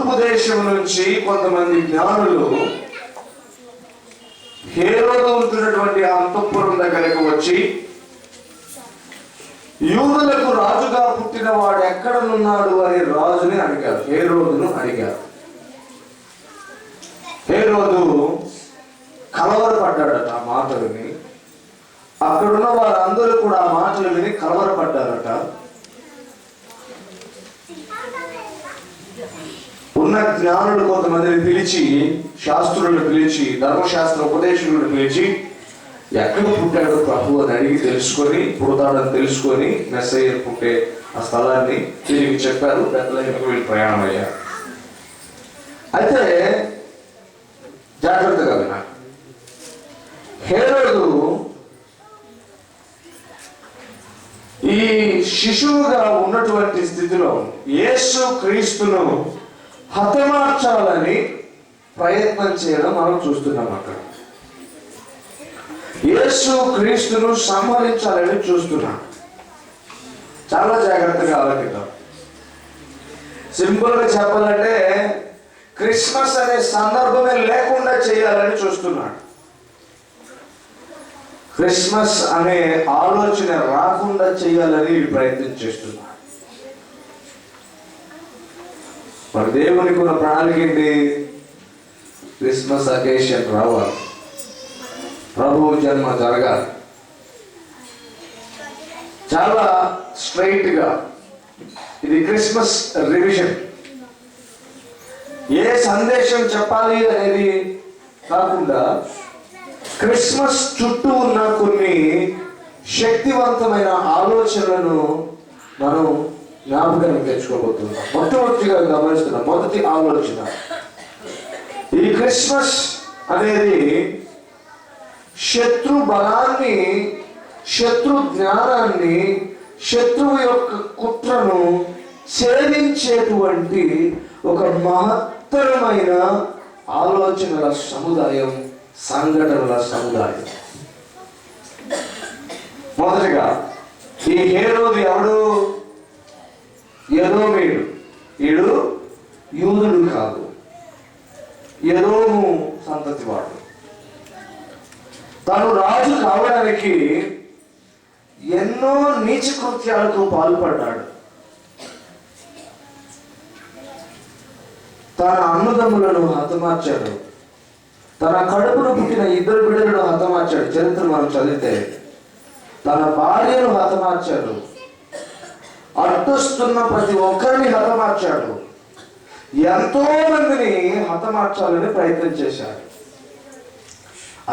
తూర్పు దేశం నుంచి కొంతమంది జ్ఞానులు హేరోదు ఉంటున్నటువంటి అంతఃపురం దగ్గరకు వచ్చి, యూదులకు రాజుగా పుట్టిన వాడు ఎక్కడనున్నాడు అని రాజుని అడిగారు, హేరోదును అడిగారు. హేరోదు కలవరపడ్డాడట ఆ మాటలు విని. అక్కడున్న వారందరూ కూడా ఆ మాటలు విని కలవరపడ్డారట. ఉన్న జ్ఞానులు కొంతమందిని పిలిచి, శాస్త్రులను పిలిచి, ధర్మశాస్త్ర ఉపదేశకులను పిలిచి, ఎక్కడ పుట్టాడు ప్రభు అని అడిగి తెలుసుకొని, పుడతాడని తెలుసుకొని మెస్సయ్య పుట్టే ఆ స్థలాన్ని తిరిగి చెప్పారు. బెత్లెహేముకు వీళ్ళు ప్రయాణం అయ్యారు. అయితే జాగ్రత్తగా వినాలి. హేరోదు ఈ శిశువుగా ఉన్నటువంటి స్థితిలో యేసు క్రీస్తును హతమార్చాలని ప్రయత్నం చేయడం మనం చూస్తున్నాం. అక్కడ యేసు క్రీస్తును సంహరించాలని చూస్తున్నాం. చాలా జాగ్రత్తగా ఆలోచిద్దాం. సింపుల్ గా చెప్పాలంటే క్రిస్మస్ అనే సందర్భమే లేకుండా చేయాలని చూస్తున్నాడు. క్రిస్మస్ అనే ఆలోచన రాకుండా చేయాలని ప్రయత్నం చేస్తున్నాడు. మరి దేవునికి ఉన్న ప్రణాళిక ఏంటి? క్రిస్మస్ అకేషన్ రావాలి, ప్రభువు జన్మ జరగాలి. చాలా స్ట్రైట్ గా ఇది క్రిస్మస్ రివిజన్. ఏ సందేశం చెప్పాలి అనేది కాకుండా క్రిస్మస్ చుట్టూ ఉన్న కొన్ని శక్తివంతమైన ఆలోచనలను మనం జ్ఞాపకానికి తెచ్చుకోబోతున్నాం. మొట్టమొదటిగా గమనిస్తున్నాం. మొదటి ఆలోచన, ఈ క్రిస్మస్ అనేది శత్రు బలాన్ని, శత్రు జ్ఞానాన్ని, శత్రువు యొక్క కుట్రను ఛేదించేటువంటి ఒక మహత్తరమైన ఆలోచనల సముదాయం, సంఘటనల సముదాయం. మొదటిగా ఈ హేరోదు ఎవడు? ఎదోమీయుడు. ఈడు యూదుడు కాదు, ఎదోము సంతతి వాడు. తాను రాజు కావడానికి ఎన్నో నీచ కృత్యాలకు పాల్పడ్డాడు. తన అన్నదమ్ములను హతమార్చాడు. తన కడుపును పుట్టిన 2 బిడ్డలను హతమార్చాడు. చరిత్ర మనం చదివితే తన భార్యను హతమార్చాడు. అడ్డొస్తున్న ప్రతి ఒక్కరిని హతమార్చాడు. ఎంతో మందిని హతమార్చాలని ప్రయత్నం చేశాడు.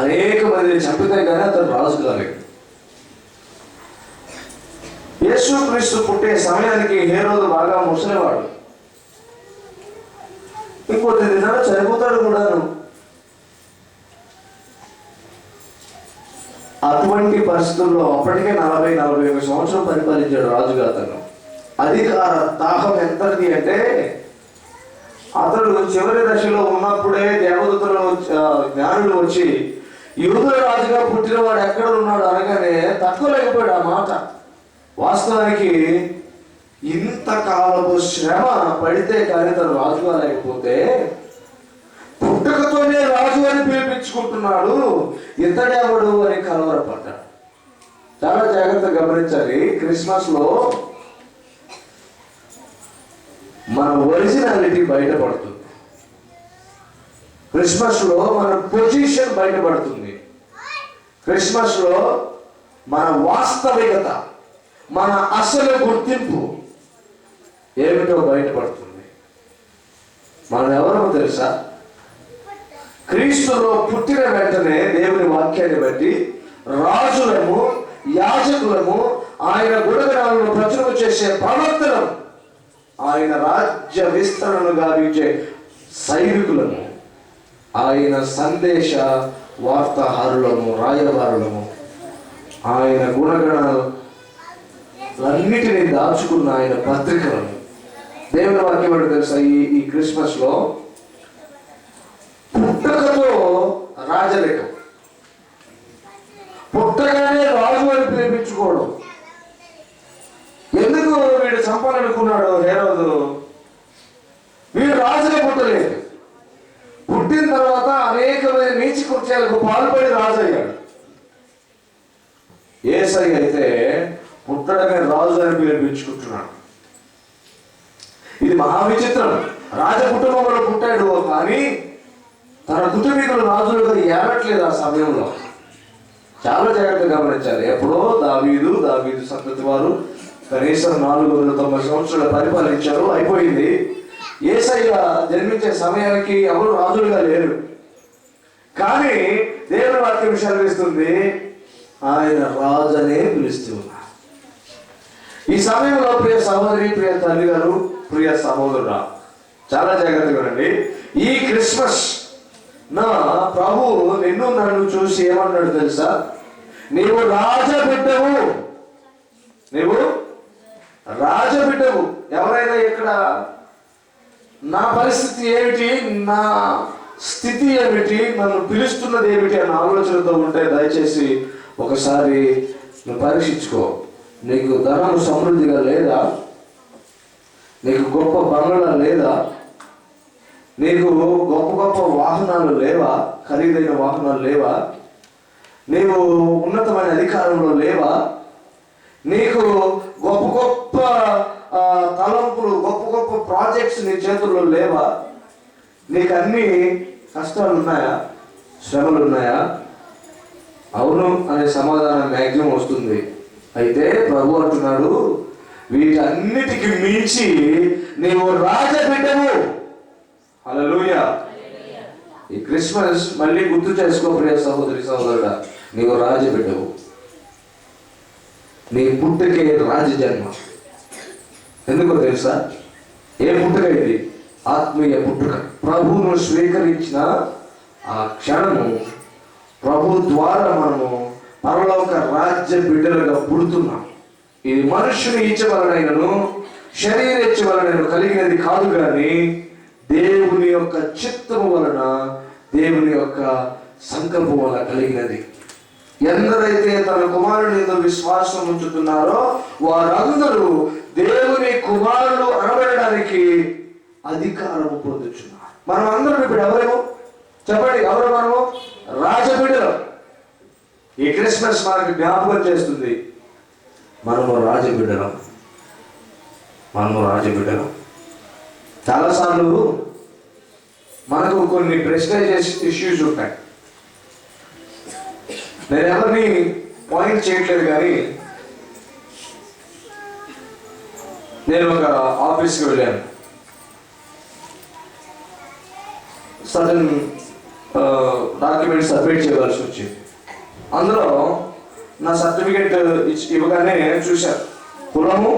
అనేక మందిని చంపితే కానీ అతను రాజు కాలేదు. యేసుక్రీస్తు పుట్టే సమయానికి హేరోదు బాగా ముసలివాడు. ఇంకొద్ది దినాలు చనిపోతాడు కూడాను. అటువంటి పరిస్థితుల్లో అప్పటికే 40-41 సంవత్సరం పరిపాలించాడు రాజుగా. అతను అధికార దాహం ఎంతది అంటే, అతడు చివరి దశలో ఉన్నప్పుడే దేవదూతలు, జ్ఞానులు వచ్చి యూదుల రాజుగా పుట్టిన వాడు ఎక్కడ ఉన్నాడు అనగానే తట్టుకోలేకపోయాడు ఆ మాట. వాస్తవానికి ఇంతకాలపు శ్రమ పడితే కానీ తను రాజుగా లేకపోతే, పుట్టుకతోనే రాజు అని పిలిపించుకుంటున్నాడు, ఇతడెవడు అని కలవరపడ్డాడు. చాలా జాగ్రత్తగా గమనించాలి. క్రిస్మస్ లో మన ఒరిజినాలిటీ బయటపడుతుంది. క్రిస్మస్ లో మన పొజిషన్ బయటపడుతుంది. క్రిస్మస్ లో మన వాస్తవికత, మన అసలు గుర్తింపు ఏమిటో బయటపడుతుంది. మనం ఎవరో తెలుసా? క్రీస్తులో పుట్టిన వెంటనే దేవుని వాక్యాన్ని బట్టి రాజులము, యాజకులము, ఆయన గుణగణాలను ప్రచురణ చేసే ప్రవర్తనం, ఆయన రాజ్య విస్తరణను గావించే సైనికులము, ఆయన సందేశ వార్తాహారులము, రాయబారులము, ఆయన గుణగణాలన్నిటినీ దాచుకున్న ఆయన పత్రికలను. దేవుని వాక్యం అంటే తెలుసా? ఈ క్రిస్మస్ లో పుట్టకతో రాజరికం, పుట్టగానే రాజు అని పిలిపించుకోవడం. ఎందుకు వీడు చంపాలనుకున్నాడు హేరోదు? వీడు రాజుగా పుట్టలేదు. పుట్టిన తర్వాత అనేకమైన నీచ కృత్యాలకు పాల్పడి రాజు అయ్యాడు. యేసయ్య అయితే పుట్టడమే రాజు అని పిలిపించుకుంటున్నాడు. ఇది మహా విచిత్రం. రాజ కుటుంబంలో పుట్టాడు, కానీ తన కుటుంబీకులు రాజులుగా ఏడట్లేదు. ఆ సమయంలో చాలా జాగ్రత్తగా గమనించాలి. ఎప్పుడో దావీదు సంతతి వారు కనీసం 490 సంవత్సరాలు పరిపాలించారు, అయిపోయింది. యేసయ్య జన్మించే సమయానికి ఎవరు రాజులుగా లేరు. కానీ దేవుని వాక్యం సెలవిస్తుంది, ఆయన రాజు అనే పిలుస్తూ ఉన్నారు. ఈ సమయంలో ప్రియ సహోదరి, ప్రియ తల్లి గారు, ప్రియ సహోదరుడా, చాలా జాగ్రత్తగా ఉండండి. ఈ క్రిస్మస్ నా ప్రభు నిన్ను నన్ను చూసి ఏమన్నాడు తెలుసా? నీవు రాజబిడ్డవు, నీవు రాజబిడ్డవు. ఎవరైనా ఇక్కడ నా పరిస్థితి ఏమిటి, నా స్థితి ఏమిటి, నన్ను పిలుస్తున్నది ఏమిటి అన్న ఆలోచనతో ఉంటే దయచేసి ఒకసారి నువ్వు పరీక్షించుకో. నీకు ధనము సమృద్ధిగా లేదా? నీకు గొప్ప బంగ్లా లేదా? నీకు గొప్ప గొప్ప వాహనాలు లేవా? ఖరీదైన వాహనాలు లేవా? నీవు ఉన్నతమైన అధికారంలో లేవా? నీకు గొప్ప గొప్ప తలంపులు, గొప్ప గొప్ప ప్రాజెక్ట్స్ నీ చేతుల్లో లేవా? నీకు అన్ని కష్టాలు ఉన్నాయా? శ్రమలు ఉన్నాయా? అవును అనే సమాధానం మ్యాక్సిమం వస్తుంది. అయితే ప్రభు అంటున్నాడు, వీటన్నిటికి మించి నీవు రాజబిడ్డవు. హల్లెలూయా. ఈ క్రిస్మస్ మళ్ళీ గుర్తు చేసుకో ప్రియ సహోదరి సహోదరుడా, నీవు రాజబిడ్డవు. నీ పుట్టుకే రాజ జన్మ. ఎందుకో తెలుసా? ఏ పుట్టుక ఇది? ఆత్మీయ పుట్టుక. ప్రభువును స్వీకరించిన ఆ క్షణము ప్రభు ద్వారా మనము పరలోక రాజ్య బిడ్డలుగా పుడుతున్నాం. ఇది మనుషుని ఇచ్చవలనైనను శరీర ఇచ్చవలనైనను కలిగినది కాదు, కానీ దేవుని యొక్క చిత్తము వలన, దేవుని యొక్క సంకల్పం వలన కలిగినది. ఎందరైతే తన కుమారుని యందు విశ్వాసం ఉంచుతున్నారో వారందరూ దేవుని కుమారుడు అనబడడానికి అధికారము పొందుతున్నారు. మనం అందరం ఇప్పుడు ఎవరేమో చెప్పండి, ఎవరు మనము? రాజబిడ్డలు. ఈ క్రిస్మస్ మనకు జ్ఞాపకం చేస్తుంది, మనము రాజబిడ్డలం. చాలాసార్లు మనకు కొన్ని ప్రెస్టేజియస్ ఇష్యూస్ ఉంటాయి. నేను ఎవరిని పాయింట్ చేయట్లేదు, కానీ నేను ఒక ఆఫీస్కి వెళ్ళాను. సడన్ డాక్యుమెంట్ సబ్మిట్ చేయవలసి వచ్చింది. అందులో నా సర్టిఫికేట్ ఇవ్వగానే చూశారు, కులము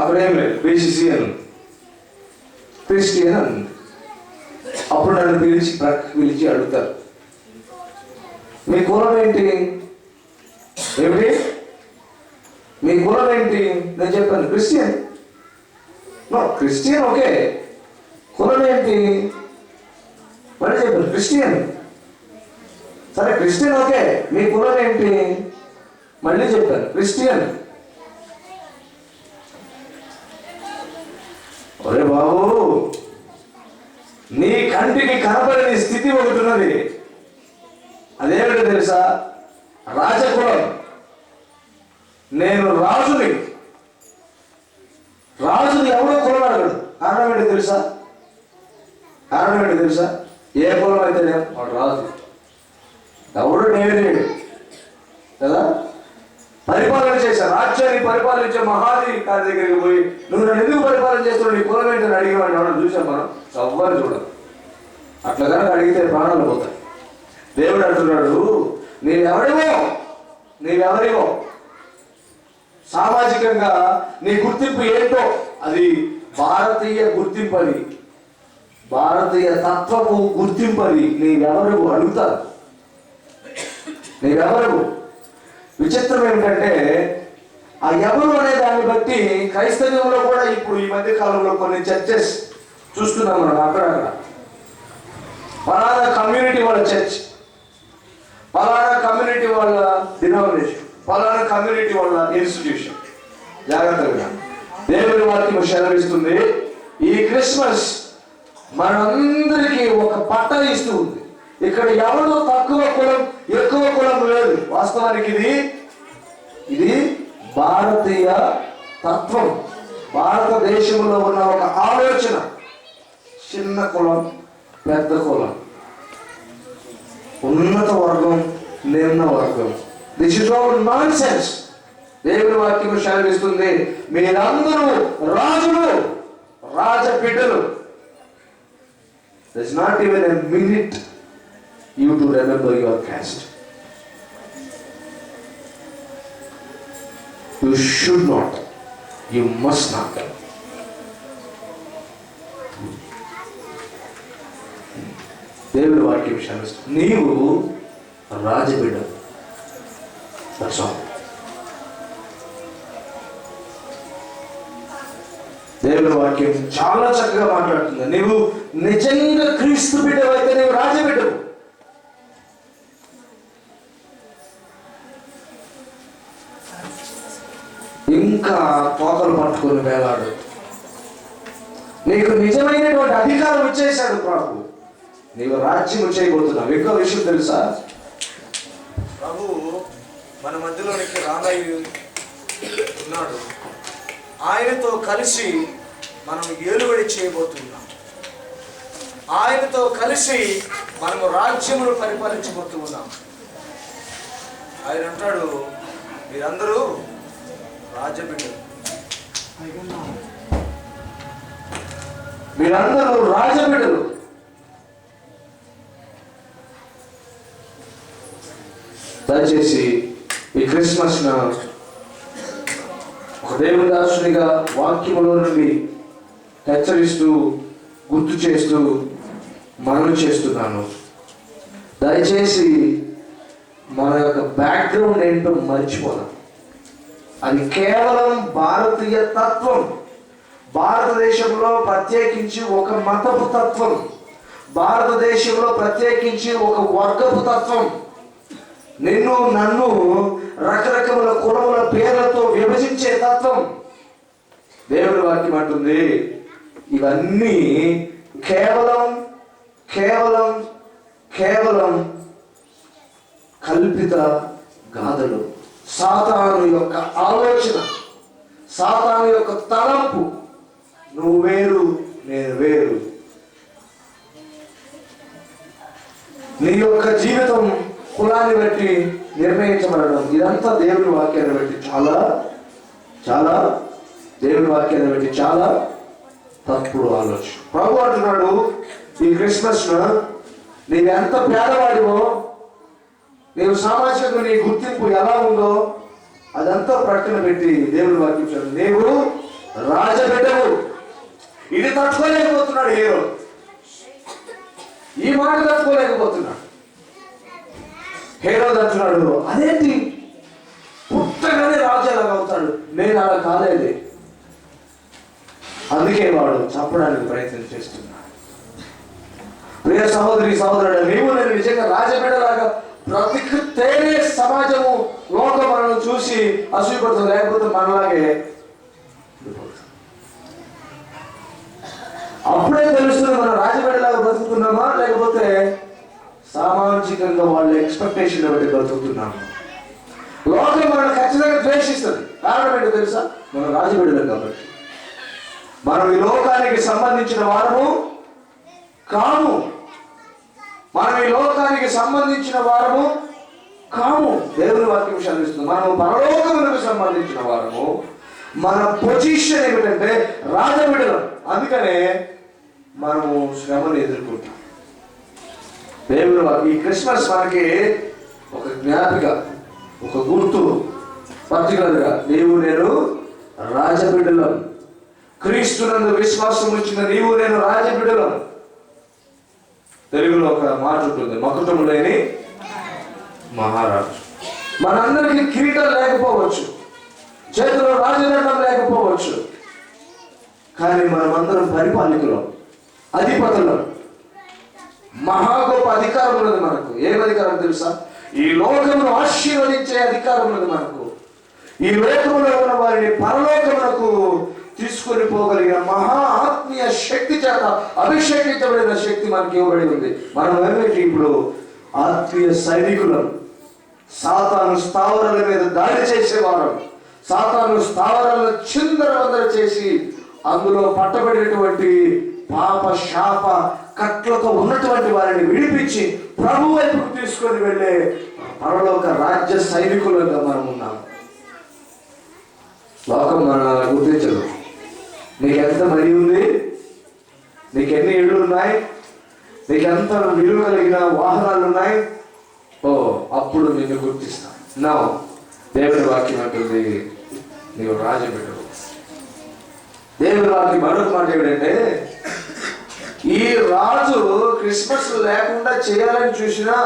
అక్కడ ఏం లేదు, బీసీసీ అని, క్రిస్టియన్ అని. అప్పుడు నన్ను పిలిచి అడుగుతారు, మీ కులం ఏంటి? ఏమిటి మీ కులం ఏంటి? నేను చెప్పాను క్రిస్టియన్. నో, క్రిస్టియన్ ఓకే, కులం ఏంటి? మళ్ళీ చెప్పాను క్రిస్టియన్. సరే క్రిస్టియన్ ఓకే, మీ కులం ఏంటి? మళ్ళీ చెప్పాను క్రిస్టియన్. ఒరే బాబు, నీ కంటికి కనపడని స్థితి ఒకటి ఉన్నది. అదేమిటో తెలుసా? రాజకులం. నేను రాజుని. రాజుని ఎవడో కులం అడగడు. కారణం ఏంటో తెలుసా? ఏ కులం అయితే వాడు రాజు. ఎవడు నేరేడు కదా. పరిపాలన చేశా, రాజ్యాన్ని పరిపాలించే మహాధికారి దగ్గరికి పోయి, నువ్వు నన్ను ఎందుకు పరిపాలన చేస్తున్నావు, నీ కులం ఏంటని అడిగేవాడిని ఎవరు చూసాం మనం? ఎవ్వరు చూడం. అట్లా కనుక అడిగితే ప్రాణాలు పోతాయి. దేవుడు అంటున్నాడు, నీవెవరివో సామాజికంగా నీ గుర్తింపు ఏంటో అది భారతీయ గుర్తింపు, అది భారతీయ తత్వము గుర్తింపు. అది నీవెవరు అడుగుతారు. నీవెవరు? విచిత్రం ఏమిటంటే ఆ ఎవరు అనే దాన్ని బట్టి క్రైస్తవ్యంలో కూడా ఇప్పుడు ఈ మధ్య కాలంలో కొన్ని చర్చెస్ చూస్తున్నాం మనం. అక్కడక్కడ ఫలానా కమ్యూనిటీ వాళ్ళ చర్చ్, ఫలానా కమ్యూనిటీ వాళ్ళ డినామినేషన్, ఫలానా కమ్యూనిటీ వాళ్ళ ఇన్స్టిట్యూషన్. జాగ్రత్తగా దేవుని వాక్యం సెలవిస్తుంది, ఈ క్రిస్మస్ మనందరికీ ఒక పట్ట ఇస్తూ ఉంది. ఇక్కడ ఎవరు తక్కువ కులం ఎక్కువ కులం లేదు. వాస్తవానికి ఇది భారతీయ తత్వం, భారతదేశంలో ఉన్న ఒక ఆలోచన. చిన్న కులం పెద్ద కులం, ఉన్నత వర్గం నిమ్న వర్గం. This is all non sense. దేవుని వాక్యం సెలవిస్తుంది, మీరందరూ రాజులు, రాజబిడ్డలు. There's not even a minute you to remember your caste. You should not, you must not. దేవుని వాక్యం సెలవిస్తుంది, నీవు రాజబిడ్డ. That's all. దేవుని వాక్యం చాలా చక్కగా మాట్లాడుతుంది. నీవు నిజంగా క్రీస్తు బిడ్డవైతే నీవు రాజబిడ్డవు. ఇంకా తోకలు పట్టుకొని వేలాడు. నీకు నిజమైనటువంటి అధికారం ఇచ్చేశాడు ప్రభు. నీవు రాజ్యం చేయబోతున్నావు. ఇంకో విషయం తెలుసా, ప్రభు మన మధ్యలోనికి రానయ్య ఉన్నాడు. ఆయనతో కలిసి మనం ఏలుబడి చేయబోతున్నాం. ఆయనతో కలిసి మనము రాజ్యమును పరిపాలించబోతూ ఉన్నాం. ఆయన అంటాడు, మీరందరూ రాజబిడ్డలు, మీరందరూ రాజబిడ్డలు. దయచేసి ఈ క్రిస్మస్ ఒక దేవుని దాసునిగా వాక్యములో నుండి హెచ్చరిస్తూ గుర్తు చేస్తూ మనవి చేస్తున్నాను. దయచేసి మన యొక్క బ్యాక్గ్రౌండ్ ఏంటో మర్చిపోదాం. అది కేవలం భారతీయ తత్వం. భారతదేశంలో ప్రత్యేకించి ఒక మతపు తత్వం, భారతదేశంలో ప్రత్యేకించి ఒక వర్గపు తత్వం. నిన్ను నన్ను రకరకముల కులముల పేర్లతో విభజించే తత్వం. దేవుని వాక్యం అంటుంది, ఇవన్నీ కేవలం కేవలం కేవలం కల్పిత గాథలు. సాతాను యొక్క ఆలోచన, సాతాను యొక్క తలంపు. నువ్వు వేరు, నేను వేరు. నీ యొక్క జీవితం కులాన్ని బట్టి నిర్ణయించబడడం, ఇదంతా దేవుని వాక్యాన్ని బట్టి చాలా చాలా దేవుని వాక్యాన్ని బట్టి చాలా తప్పుడు ఆలోచన. ప్రభు అంటున్నాడు, ఈ క్రిస్మస్ నీవు ఎంత పేదవాడివో, నీవు సామాజికంగా నీ గుర్తింపు ఎలా ఉందో అదంతా ప్రక్కన పెట్టి దేవుని వాక్యం చదువు, నీవు రాజబిడ్డవు. ఇది తట్టుకోలేకపోతున్నాడు హీరో, ఈ మాట తట్టుకోలేకపోతున్నాడు. హేరోదు అంటున్నాడు, అదేంటి పుట్టగానే రాజు ఎలాగ అవుతాడు, నేను అలా కాలేదు. అందుకే వాడు చంపడానికి ప్రయత్నం చేస్తున్నాడు. ప్రియ సహోదరి సహోదరుడు, నీవు నేను నిజంగా రాజబిడ్డలాగా బ్రతికితేనే సమాజము లోకం మనల్ని చూసి అసూయపడుతుంది. లేకపోతే మనలాగే అప్పుడే తెలుస్తుంది మనం రాజబిడ్డలాగా బ్రతుకుతున్నామా, లేకపోతే సామాజికంగా వాళ్ళ ఎక్స్పెక్టేషన్ బట్టి బ్రతుకుతున్నాము. లోకం మనం ఖచ్చితంగా ద్వేషిస్తుంది. కారణం ఏంటో తెలుసా, మనం రాజబిడ్డలం కాబట్టి. మనం ఈ లోకానికి సంబంధించిన వారము కాము. మనం ఈ లోకానికి సంబంధించిన వారము కాము. దేవుని వాక్యం సెలవిస్తుంది, మనము పరలోకములకు సంబంధించిన వారము. మన పొజిషన్ ఏమిటంటే రాజబిడ్డలం. అందుకనే మనము శ్రమను ఎదుర్కొంటాం. దేవుని ఈ క్రిస్మస్ మనకి ఒక జ్ఞాపిక, ఒక గుర్తు. పర్టికులర్గా నీవు నేను రాజబిడ్డలం. క్రీస్తునందు విశ్వాసం ఉంచిన నీవు నేను రాజబిడ్డలం. తెలుగులో ఒక మాట ఉంటుంది, మకుటము లేని మహారాజు. మనందరికీ కిరీటం లేకపోవచ్చు, చేతిలో రాజదండం లేకపోవచ్చు, కానీ మనమందరం పరిపాలకులం, అధిపతులం. మహా గొప్ప అధికారం ఉన్నది మనకు. ఏం అధికారం తెలుసా? ఈ లోకమును ఆశీర్వదించే అధికారం ఉన్నది మనకు. ఈ లోకములో ఉన్న వారిని పరలోకమునకు తీసుకొని పోగలిగిన మహా ఆత్మీయ శక్తి చేత అభిషేకించబడిన శక్తి మనకి ఇవ్వబడి ఉంది. మనం ఏమిటి ఇప్పుడు ఆత్మీయ సైనికులం. సాతాను స్థావరాల మీద దాడి చేసేవారం. సాతాను స్థావరాలను చిందరవందర చేసి అందులో పట్టబడినటువంటి పాప శాప కట్లతో ఉన్నటువంటి వారిని విడిపించి ప్రభు వైపుకు తీసుకొని వెళ్ళే పరలోక రాజ్య సైనికులుగా మనం ఉన్నాం. లోకం మన గుర్తించదు. నీకెంత మనీ ఉంది, నీకెన్ని ఇళ్ళు ఉన్నాయి, నీకెంత విలువ కలిగిన వాహనాలు ఉన్నాయి, ఓ అప్పుడు నిన్ను గుర్తిస్తాను. నా దేవుని వాక్యం అంటుంది నీవు రాజబిడ్డవు. దేవుని వాక్యం మరొక మాట ఏమిటంటే, ఈ రాజు క్రిస్మస్ లేకుండా చేయాలని చూసినా,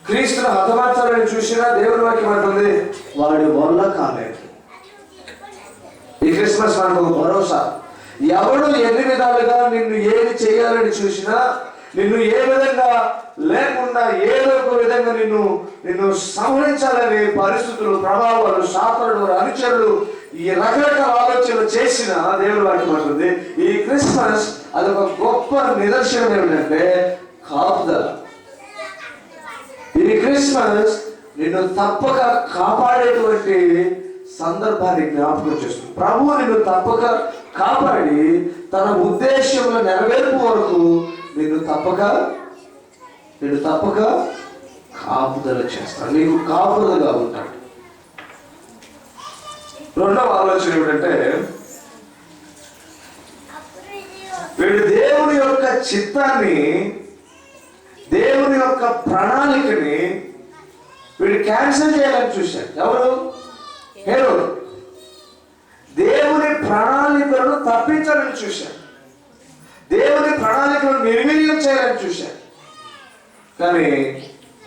క్రీస్తును హతమార్చాలని చూసినా దేవుని వాక్యం అంటుంది వాడి వల్ల కాలేదు. ఈ క్రిస్మస్ మనకు ఒక భరోసా. ఎవడు ఎన్ని విధాలుగా నిన్ను ఏది చేయాలని చూసినా, నిన్ను ఏ విధంగా లేకుండా ఏదో ఒక విధంగా నిన్ను సంహరించాలని పరిస్థితులు, ప్రభావాలు, సాతానుడు, అనుచరులు ఈ రకరకాల ఆలోచనలు చేసిన దేవుని వాక్యం అంటుంది ఈ క్రిస్మస్ అదొక గొప్ప నిదర్శనం ఏమిటంటే కాపుదల. ఈ క్రిస్మస్ నిన్ను తప్పక కాపాడేటువంటి సందర్భాన్ని జ్ఞాపకం చేస్తుంది. ప్రభు నిన్ను తప్పక కాపాడి తన ఉద్దేశంలో నెరవేర్పు వరకు నిన్ను తప్పక కాపుదల చేస్తాడు. నీకు కాపుదలగా ఉంటాడు. రెండవ ఆలోచన ఏమిటంటే, వీడు దేవుని యొక్క చిత్తాన్ని, దేవుని యొక్క ప్రణాళికని వీడు క్యాన్సిల్ చేయాలని చూశాడు. ఎవరు? హేరోదు. దేవుని ప్రణాళికలను తప్పించాలని చూశాడు. దేవుని ప్రణాళికలను నిర్వీర్యం చేయాలని చూశాడు. కానీ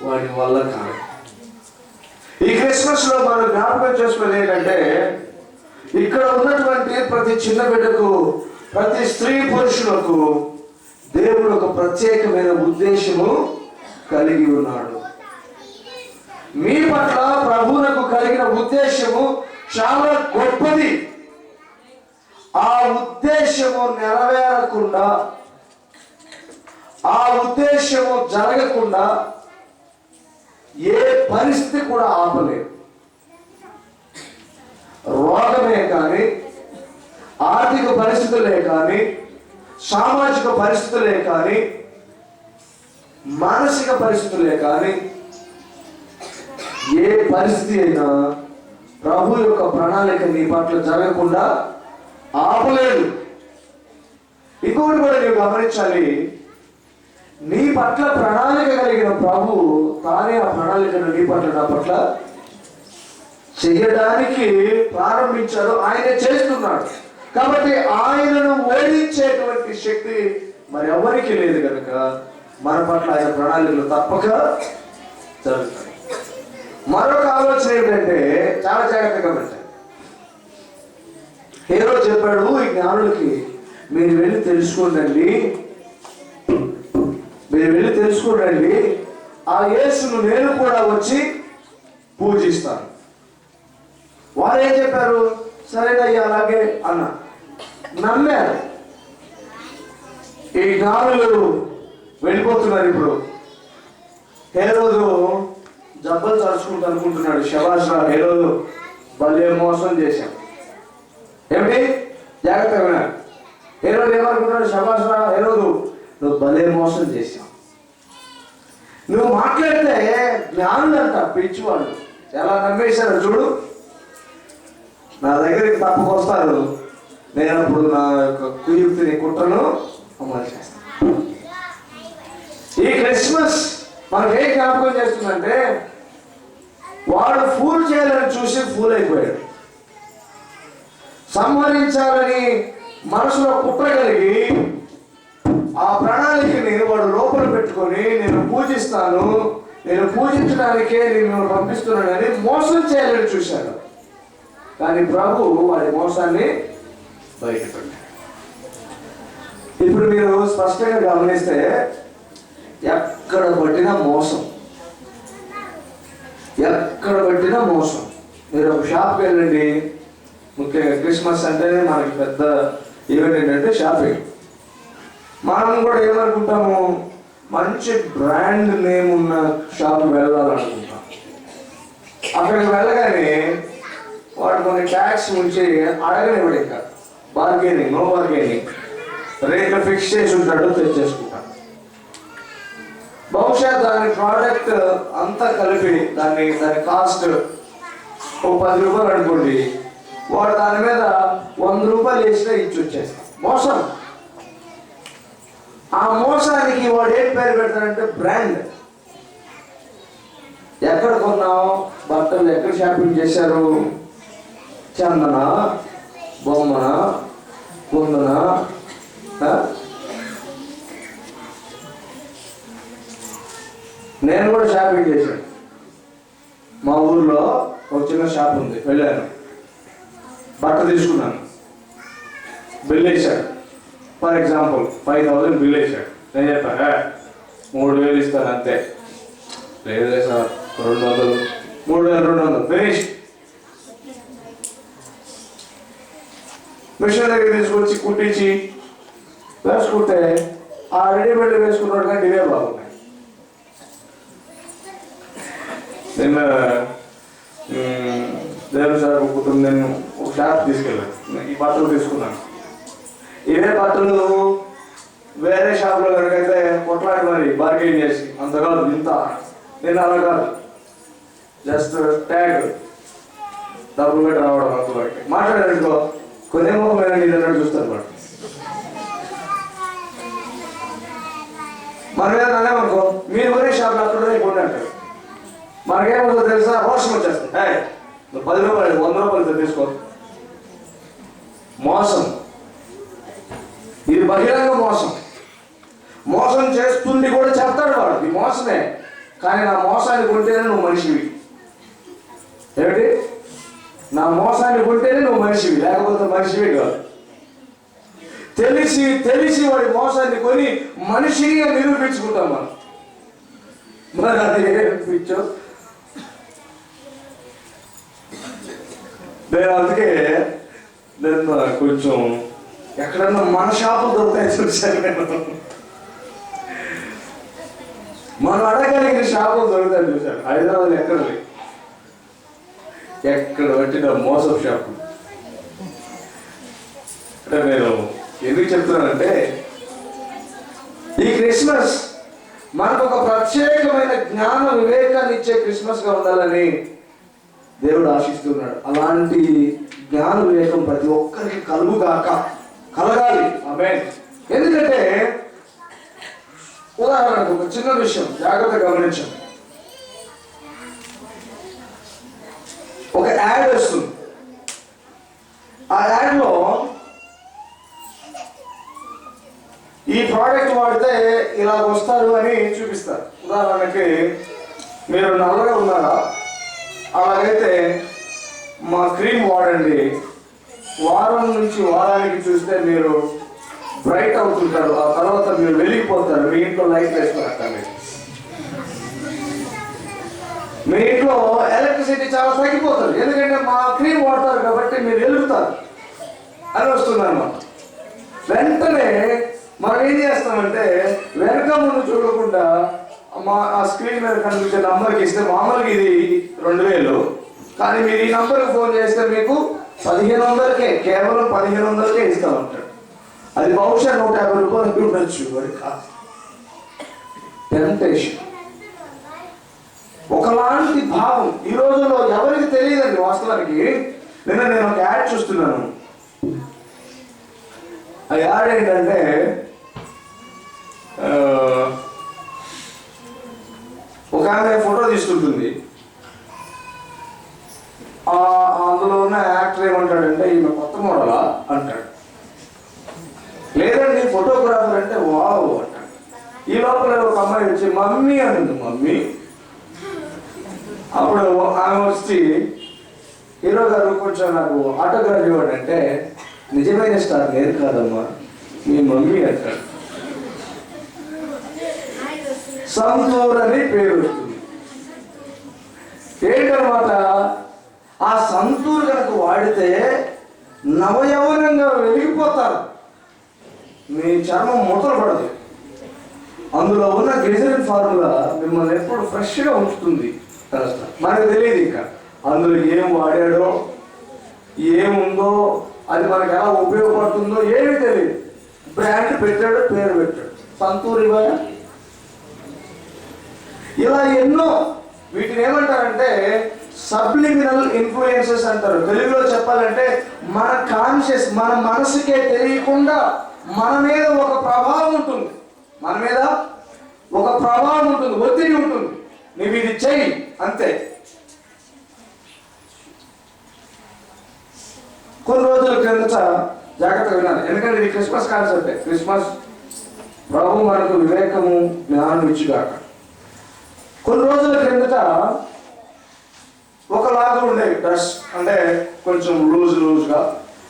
వాడి వల్ల కాదు. ఈ క్రిస్మస్ లో మనం జ్ఞాపకం చేసుకునేది ఏంటంటే, ఇక్కడ ఉన్నటువంటి ప్రతి చిన్న బిడ్డకు, ప్రతి స్త్రీ పురుషులకు దేవుడు ఒక ప్రత్యేకమైన ఉద్దేశము కలిగి ఉన్నాడు. మీ పట్ల ప్రభువునకు కలిగిన ఉద్దేశము చాలా గొప్పది. ఆ ఉద్దేశము నెరవేరకుండా, ఆ ఉద్దేశము జరగకుండా ఏ పరిస్థితి కూడా ఆపలేదు. రోగమే కానీ, ఆర్థిక పరిస్థితులే కానీ, సామాజిక పరిస్థితులే కానీ, మానసిక పరిస్థితులే కానీ, ఏ పరిస్థితి అయినా ప్రభు యొక్క ప్రణాళిక నీ పట్ల జరగకుండా ఆపలేదు. ఇంకొకటి కూడా నీవు గమనించాలి, నీ పట్ల ప్రణాళిక కలిగిన ప్రభు తానే ఆ ప్రణాళికను నీ పట్ల, నా పట్ల చేయడానికి ప్రారంభించాడు. ఆయన చేస్తున్నాడు. కాబట్టి ఆయనను ఓడించేటువంటి శక్తి మరి ఎవరికి లేదు కనుక మన పట్ల ఆయన ప్రణాళికలు తప్పక జరుగుతాయి. మరొక ఆలోచన ఏంటంటే, చాలా జాగ్రత్తగా పెట్టాలి. హేరోదు చెప్పాడు ఈ జ్ఞానులకి, మీరు వెళ్ళి తెలుసుకోండి, ఆ యేసును నేను కూడా వచ్చి పూజిస్తాను. వారు ఏం చెప్పారు? సరేనయ్యా అలాగే అన్న నమ్మారు. ఈ జ్ఞానులు వెళ్ళిపోతున్నారు. ఇప్పుడు హేరోదు జబ్బలు తరుచుకుంటూ అనుకుంటున్నాడు, శబాష్ రా హేరోదు భలే మోసం చేశాం. ఏమిటి? జాగ్రత్తగా వినాలి. హేరోదు ఏమనుకుంటున్నాడు? శబాష్ రా హేరోదు, నువ్వు భలే మోసం చేశావు. నువ్వు మాట్లాడితే జ్ఞానులంట పిచ్చివాళ్ళు ఎలా నమ్మేశారు చూడు. నా దగ్గరికి తప్పకొస్తారు, నేను అప్పుడు నా యొక్క కుయుక్తిని, కుట్రను అమలు చేస్తాను. ఈ క్రిస్మస్ మనకేం జ్ఞాపకం చేస్తుందంటే, వాడు ఫూల్ చేయాలని చూసి ఫూల్ అయిపోయాడు. సంహరించాలని మనసులో కుట్ర కలిగి ఆ ప్రణాళికని వాడు లోపల పెట్టుకొని, నేను పూజిస్తాను, నేను పూజించడానికే నేను పంపిస్తున్నానని మోసం చేయాలని చూశాడు. కానీ ప్రభు వాడి మోసాన్ని బయటపడ్డాడు. ఇప్పుడు మీరు స్పష్టంగా గమనిస్తే ఎక్కడ పట్టినా మోసం, ఎక్కడ పట్టినా మోసం. మీరు ఒక షాప్కి వెళ్ళండి, ముఖ్యంగా క్రిస్మస్ అంటేనే మనకి పెద్ద ఈవెంట్ ఏంటంటే షాపింగ్. మనం కూడా ఏమనుకుంటాము, మంచి బ్రాండ్ నేమ్ ఉన్న షాప్ వెళ్ళాలనుకుంటాం. అక్కడికి వెళ్ళగానే వాడు కొన్ని ట్యాక్స్ ఉంచి అడగనివ్వడు, ఇంకా బార్గెనింగ్, నో బార్గెనింగ్, రేట్లు ఫిక్స్ చేసి ఉంటాడు, తెచ్చేసుకుంటాం. బహుశా దాని ప్రోడక్ట్ అంతా కలిపి దాని కాస్ట్ ఒక 10 రూపాయలు అనుకోండి, వాడు దాని మీద 100 రూపాయలు వేసినా ఇచ్చి వచ్చేస్తాం. మోసం. ఆ మోసానికి వాడు ఏం పేరు పెడతాడంటే బ్రాండ్. ఎక్కడ కొన్నావు బట్టలు, ఎక్కడ షాపింగ్ చేశారు, చందన, బొమ్మన, కుందన, నేను కూడా షాపింగ్ చేశాను. మా ఊర్లో ఒక చిన్న షాప్ ఉంది, వెళ్ళాను, బట్ట తీసుకున్నాను, బిల్ వేశాడు. ఫర్ ఎగ్జాంపుల్ 5000 బిల్ వేశాడు. నేను చెప్పాను 3000 ఇస్తాను అంతే. లేదు సార్ 200, 3200 ఫినిష్. మిషన్ దగ్గర తీసుకొచ్చి కుట్టించి వేసుకుంటే ఆ రెడీమేడ్ వేసుకున్నాడు కానీ ఇవే బాగున్నాయి. నిన్న దేవుని సార్ కుటుంబం నేను ఒక షాప్ తీసుకెళ్ళాను, ఈ బట్టలు తీసుకున్నాను. ఇవే బట్టలు వేరే షాప్లో కనుకైతే కొట్లాడి మరి బార్గెయిన్ చేసి అంత కాదు ఇంత, నేను అలా కాదు, జస్ట్ ట్యాగ్ డబ్బులు పెట్టి రావడం అంతవరకు. మాట్లాడానుకో కొనేమో నేను అన్నట్టు చూస్తాను మాట. మన మీద అనేమనుకో మీరు కొనే షాప్లో అక్కడ కొన్ని అంటారు. మనకేమవుతుందో తెలుసా, రోషం వచ్చేస్తుంది. నువ్వు 10 రూపాయలు 100 రూపాయలు తీసుకో. మోసం. ఇది బహిరంగ మోసం. మోసం చేస్తుంది కూడా చెప్తాడు వాడు, ఇది మోసమే, కానీ నా మోసాన్ని కొంటేనే నువ్వు మనిషివి. ఏమిటి? నా మోసాన్ని కొంటేనే నువ్వు మనిషివి, లేకపోతే మనిషివి కాదు. తెలిసి వాడి మోసాన్ని కొని మనిషిగా నిరూపించుకుంటాం మనం. మరి అది పిచ్చో. నేను అందుకే నేను కొంచెం ఎక్కడన్నా మన షాపులు దొరుకుతాయి చూసాను. నేను మనం అడగలిగిన షాపులు దొరుకుతాయి చూశాను. హైదరాబాద్ ఎక్కడ పెట్టిన మోసం షాపు. అంటే నేను ఎందుకు చెప్తున్నానంటే ఈ క్రిస్మస్ మనకు ఒక ప్రత్యేకమైన జ్ఞాన వివేకాన్ని ఇచ్చే క్రిస్మస్గా ఉండాలని దేవుడు ఆశిస్తున్నాడు. అలాంటి జ్ఞాన వివేకం ప్రతి ఒక్కరికి కలగాలి. ఆమేన్. ఎందుకంటే ఉదాహరణకు ఒక చిన్న విషయం జాగ్రత్తగా గమనించండి. ఒక యాడ్ వస్తుంది. ఆ యాడ్లో ఈ ప్రోడక్ట్ వాడితే ఇలా వస్తారు అని చూపిస్తారు. ఉదాహరణకి మీరు నల్లగా ఉన్నారా, అలాగైతే మా క్రీమ్ వాడండి, వారం నుంచి వారానికి చూస్తే మీరు బ్రైట్ అవుతుంటారు, ఆ తర్వాత మీరు వెలిగిపోతారు, మీ ఇంట్లో లైట్ వేసుకున్నట్టు. మీ ఇంట్లో ఎలక్ట్రిసిటీ చాలా తగ్గిపోతుంది, ఎందుకంటే మా క్రీమ్ వాడతారు కాబట్టి మీరు వెలుగుతారు అని వస్తుందన్నమాట. వెంటనే మనం ఏం చేస్తామంటే వెనక ముందు చూడకుండా ఆ స్క్రీన్ మీద కనిపించే నంబర్కి ఇస్తే మామూలుగా ఇది 2000, కానీ మీరు ఈ నంబర్కి ఫోన్ చేస్తే మీకు 1500కే, కేవలం 1500కే ఇస్తా ఉంటాడు. అది బహుశా 150 రూపాయలు ఉండొచ్చు. టెంప్టేషన్. ఒకలాంటి భావం ఈ రోజుల్లో ఎవరికి తెలియదండి వాస్తవానికి. నేను ఒక యాడ్ చూస్తున్నాను. ఆ యాడ్ ఏంటంటే ఒక ఆమె ఫోటో తీసుకుంటుంది. అందులో ఉన్న యాక్టర్ ఏమంటాడంటే ఈమె కొత్త మోడలా అంటాడు. లేదండి ఫోటోగ్రాఫర్ అంటే వావ్ అంటాడు. ఈ లోపల ఒక అమ్మాయి వచ్చి మమ్మీ అనింది. మమ్మీ. అప్పుడు ఆమె వచ్చి హీరో గారు కొంచెం నాకు ఆటోగ్రాఫ్ ఇవ్వండి అంటే నిజమైన స్టార్ నేను కాదమ్మా మీ మమ్మీ అంటాడు. సంతూర్ అని పేరు వస్తుంది. ఏంటన్నమాట, ఆ సంతూర్ కనుక వాడితే నవయవనంగా వెలిగిపోతారు. మీ చర్మం ముడతలు పడదు. అందులో ఉన్న గ్లిజరిన్ ఫార్ములా మిమ్మల్ని ఎప్పుడు ఫ్రెష్గా ఉంచుతుంది. మనకు తెలియదు ఇంకా అందులో ఏం వాడాడో ఏముందో అది మనకు ఎలా ఉపయోగపడుతుందో ఏమీ తెలియదు. బ్రాండ్ పెట్టాడు, పేరు పెట్టాడు, సంతూర్ ఇవ్వ, ఇలా ఎన్నో. వీటిని ఏమంటారంటే సబ్లిమినల్ ఇన్ఫ్లుయెన్సెస్ అంటారు. తెలుగులో చెప్పాలంటే మన కాన్షియస్, మన మనసుకే తెలియకుండా మన మీద ఒక ప్రభావం ఉంటుంది. మన మీద ఒక ప్రభావం ఉంటుంది, ఒత్తిడి ఉంటుంది. నువ్వు ఇది చెయ్యి అంతే. కొన్ని రోజుల క్రిందట జాగ్రత్తగా వినాలి, ఎందుకంటే ఇది క్రిస్మస్ కాన్సెప్టే. క్రిస్మస్ ప్రభు మనకు వివేకము జ్ఞానం ఇచ్చుగాక. కొన్ని రోజుల క్రిందట ఒకలాగా ఉండేవి డ్రెస్, అంటే కొంచెం లూజ్గా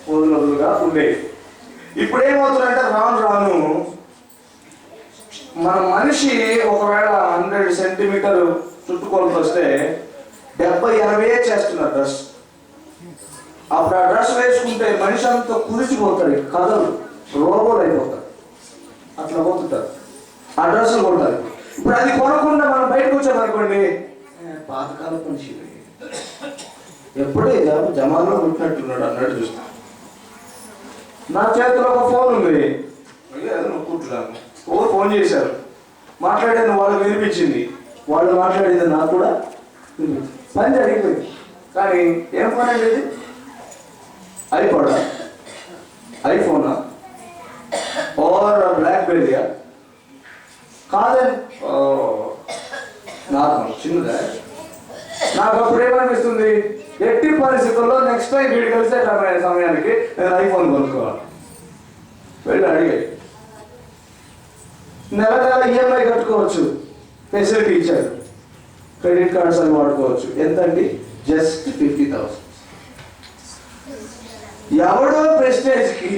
వదులుగా ఉండేవి. ఇప్పుడు ఏమవుతుందంటే రాను రాను మన మనిషి ఒకవేళ 100 సెంటీమీటర్ చుట్టుకొలత వస్తే 70-80 చేస్తున్నారు డ్రెస్. అప్పుడు ఆ డ్రెస్ వేసుకుంటే మనిషి అంతా కుదిసిపోతాడు, కథలు రోబోలు అయిపోతారు, అట్లా పోతుంటారు. ఆ డ్రెస్సులు కొంటారు. ఇప్పుడు అది కొనకుండా మనం బయటకు వచ్చామనుకోండి, పాతకాల మనిషి ఎప్పుడే జమాలో పుట్టినట్టున్నాడు అన్నట్టు చూస్తాను. నా చేతిలో ఒక ఫోన్ ఉంది, నొక్కుంటున్నాను. ఫోన్ చేశారు, మాట్లాడాను, వాళ్ళకి వినిపించింది, వాళ్ళు మాట్లాడేది నాకు కూడా వినిపించింది. పని జరిగిపోయింది. కానీ ఏం పని అండి ఇది? ఐపాడా, ఐఫోనా, ఓర్ బ్లాక్బెర్రీయా? కాదండి, నార్మల్ చిన్నదా. నాకు అప్పుడు ఏమనిపిస్తుంది, ఎట్టి పరిస్థితుల్లో నెక్స్ట్ టైం వీడు కలిసే సమయానికి నేను ఐఫోన్ కొనుక్కోవాలి. వెళ్ళి అడిగాయి. నెల నెల ఈఎంఐ కట్టుకోవచ్చు, ఫెసిలిటీ ఇచ్చారు. క్రెడిట్ కార్డ్స్ అని వాడుకోవచ్చు. ఎంతండి? జస్ట్ 50,000. ఎవడో ప్రెస్టేజ్కి,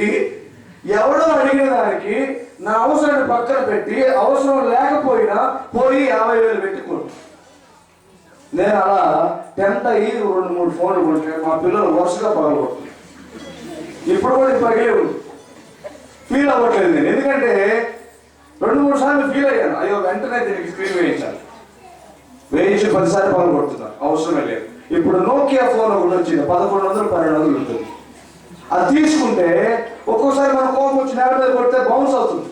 ఎవడో అడిగిన దానికి నా అవసరాన్ని పక్కన పెట్టి అవసరం లేకపోయినా పోయి 50,000 పెట్టుకోండి. నేను అలా టెంప్ట్ అయ్యి 2-3 ఫోన్లు కొంటే మా పిల్లలు వరుసగా పగలగొడుతుంది. ఇప్పుడు కూడా పగిలేవు, ఫీల్ అవ్వట్లేదు నేను. ఎందుకంటే 2-3 సార్లు ఫీల్ అయ్యాను, అయ్యో వెంటనే దీనికి స్క్రీన్ వేయించాలి. వేయించి 10 సార్లు పగలగొడుతున్నాను, అవసరమే లేదు. ఇప్పుడు నోకియా ఫోన్ ఒకటి వచ్చింది, 1100-1200 ఉంటుంది. అది తీసుకుంటే ఒక్కోసారి మన కోపం వచ్చి నేల మీద కొడితే బౌన్స్ అవుతుంది,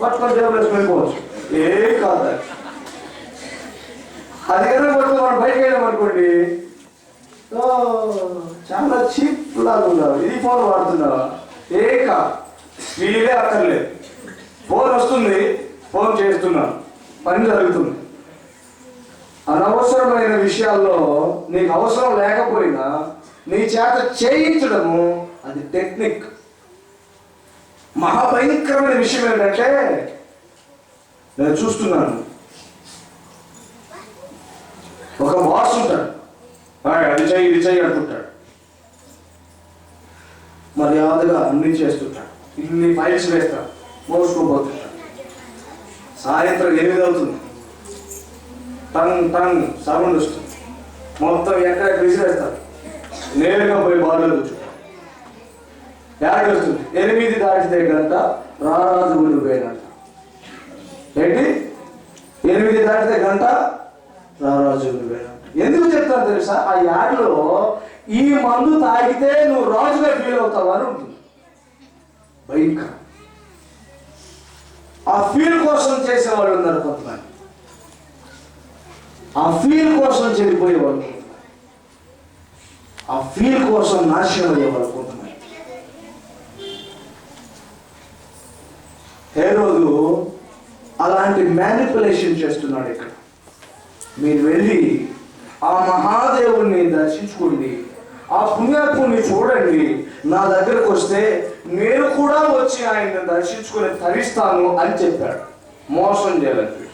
పట్టుకొని టేబుల్ వేసి వెళ్ళిపోవచ్చు. ఏం కాదు అది కనుక కొడితే మనం బయటకు వెళ్ళాం అనుకోండి, చాలా చీప్ లాగా ఉన్నావు, ఇది ఫోన్ వాడుతున్నావా? ఏ కాదు, వీలే అక్కర్లేదు. ఫోన్ వస్తుంది, ఫోన్ చేస్తున్నాను, పని జరుగుతుంది. అనవసరమైన విషయాల్లో నీకు అవసరం లేకపోయినా నీ చేత చేయించడము అది టెక్నిక్. మహాభయంకరమైన విషయం ఏంటంటే, నేను చూస్తున్నాను, ఒక బాస్ ఉంటాడు, అది చెయ్యి ఇది చెయ్యి అంటుంటాడు, మర్యాదగా అన్ని చేస్తుంటాడు, ఇన్ని ఫైల్స్ వేస్తాడు, మోసుకోబోతుంటాడు. సాయంత్రం 8 అవుతుంది, టంగ్ టంగ్ సౌండ్ వస్తుంది, మొత్తం ఎక్కడ విసిరేస్తారు, నేరుగా పోయి బార్లో కూర్చుంటాడు. యాడ్ వస్తుంది, 8 దాటితే గంట రారాజు ఉండిపోయినట్ట. ఏంటి? 8 దాటితే గంట రారాజు ఉండిపోయినట్ట. ఎందుకు చెప్తాను తెలుసా? ఆ యాడ్లో ఈ మందు తాగితే నువ్వు రాజుగా ఫీల్ అవుతావు అని ఉంటుంది. భయంకరం. ఆ ఫీల్ కోసం చేసేవాళ్ళు ఉన్నారు కొంతమంది, ఆ ఫీల్ కోసం చెడిపోయేవాళ్ళు కొంతమంది, ఆ ఫీల్ కోసం నాశనం అయ్యేవాళ్ళు కొంతమంది. హేరోదు అలాంటి మ్యానిపులేషన్ చేస్తున్నాడు. ఇక్కడ మీరు వెళ్ళి ఆ మహాదేవుణ్ణి దర్శించుకోండి, ఆ పుణ్యాత్ముని చూడండి, నా దగ్గరకు వస్తే నేను కూడా వచ్చి ఆయన్ని దర్శించుకొని తరిస్తాను అని చెప్పాడు. మోసం చేయాలని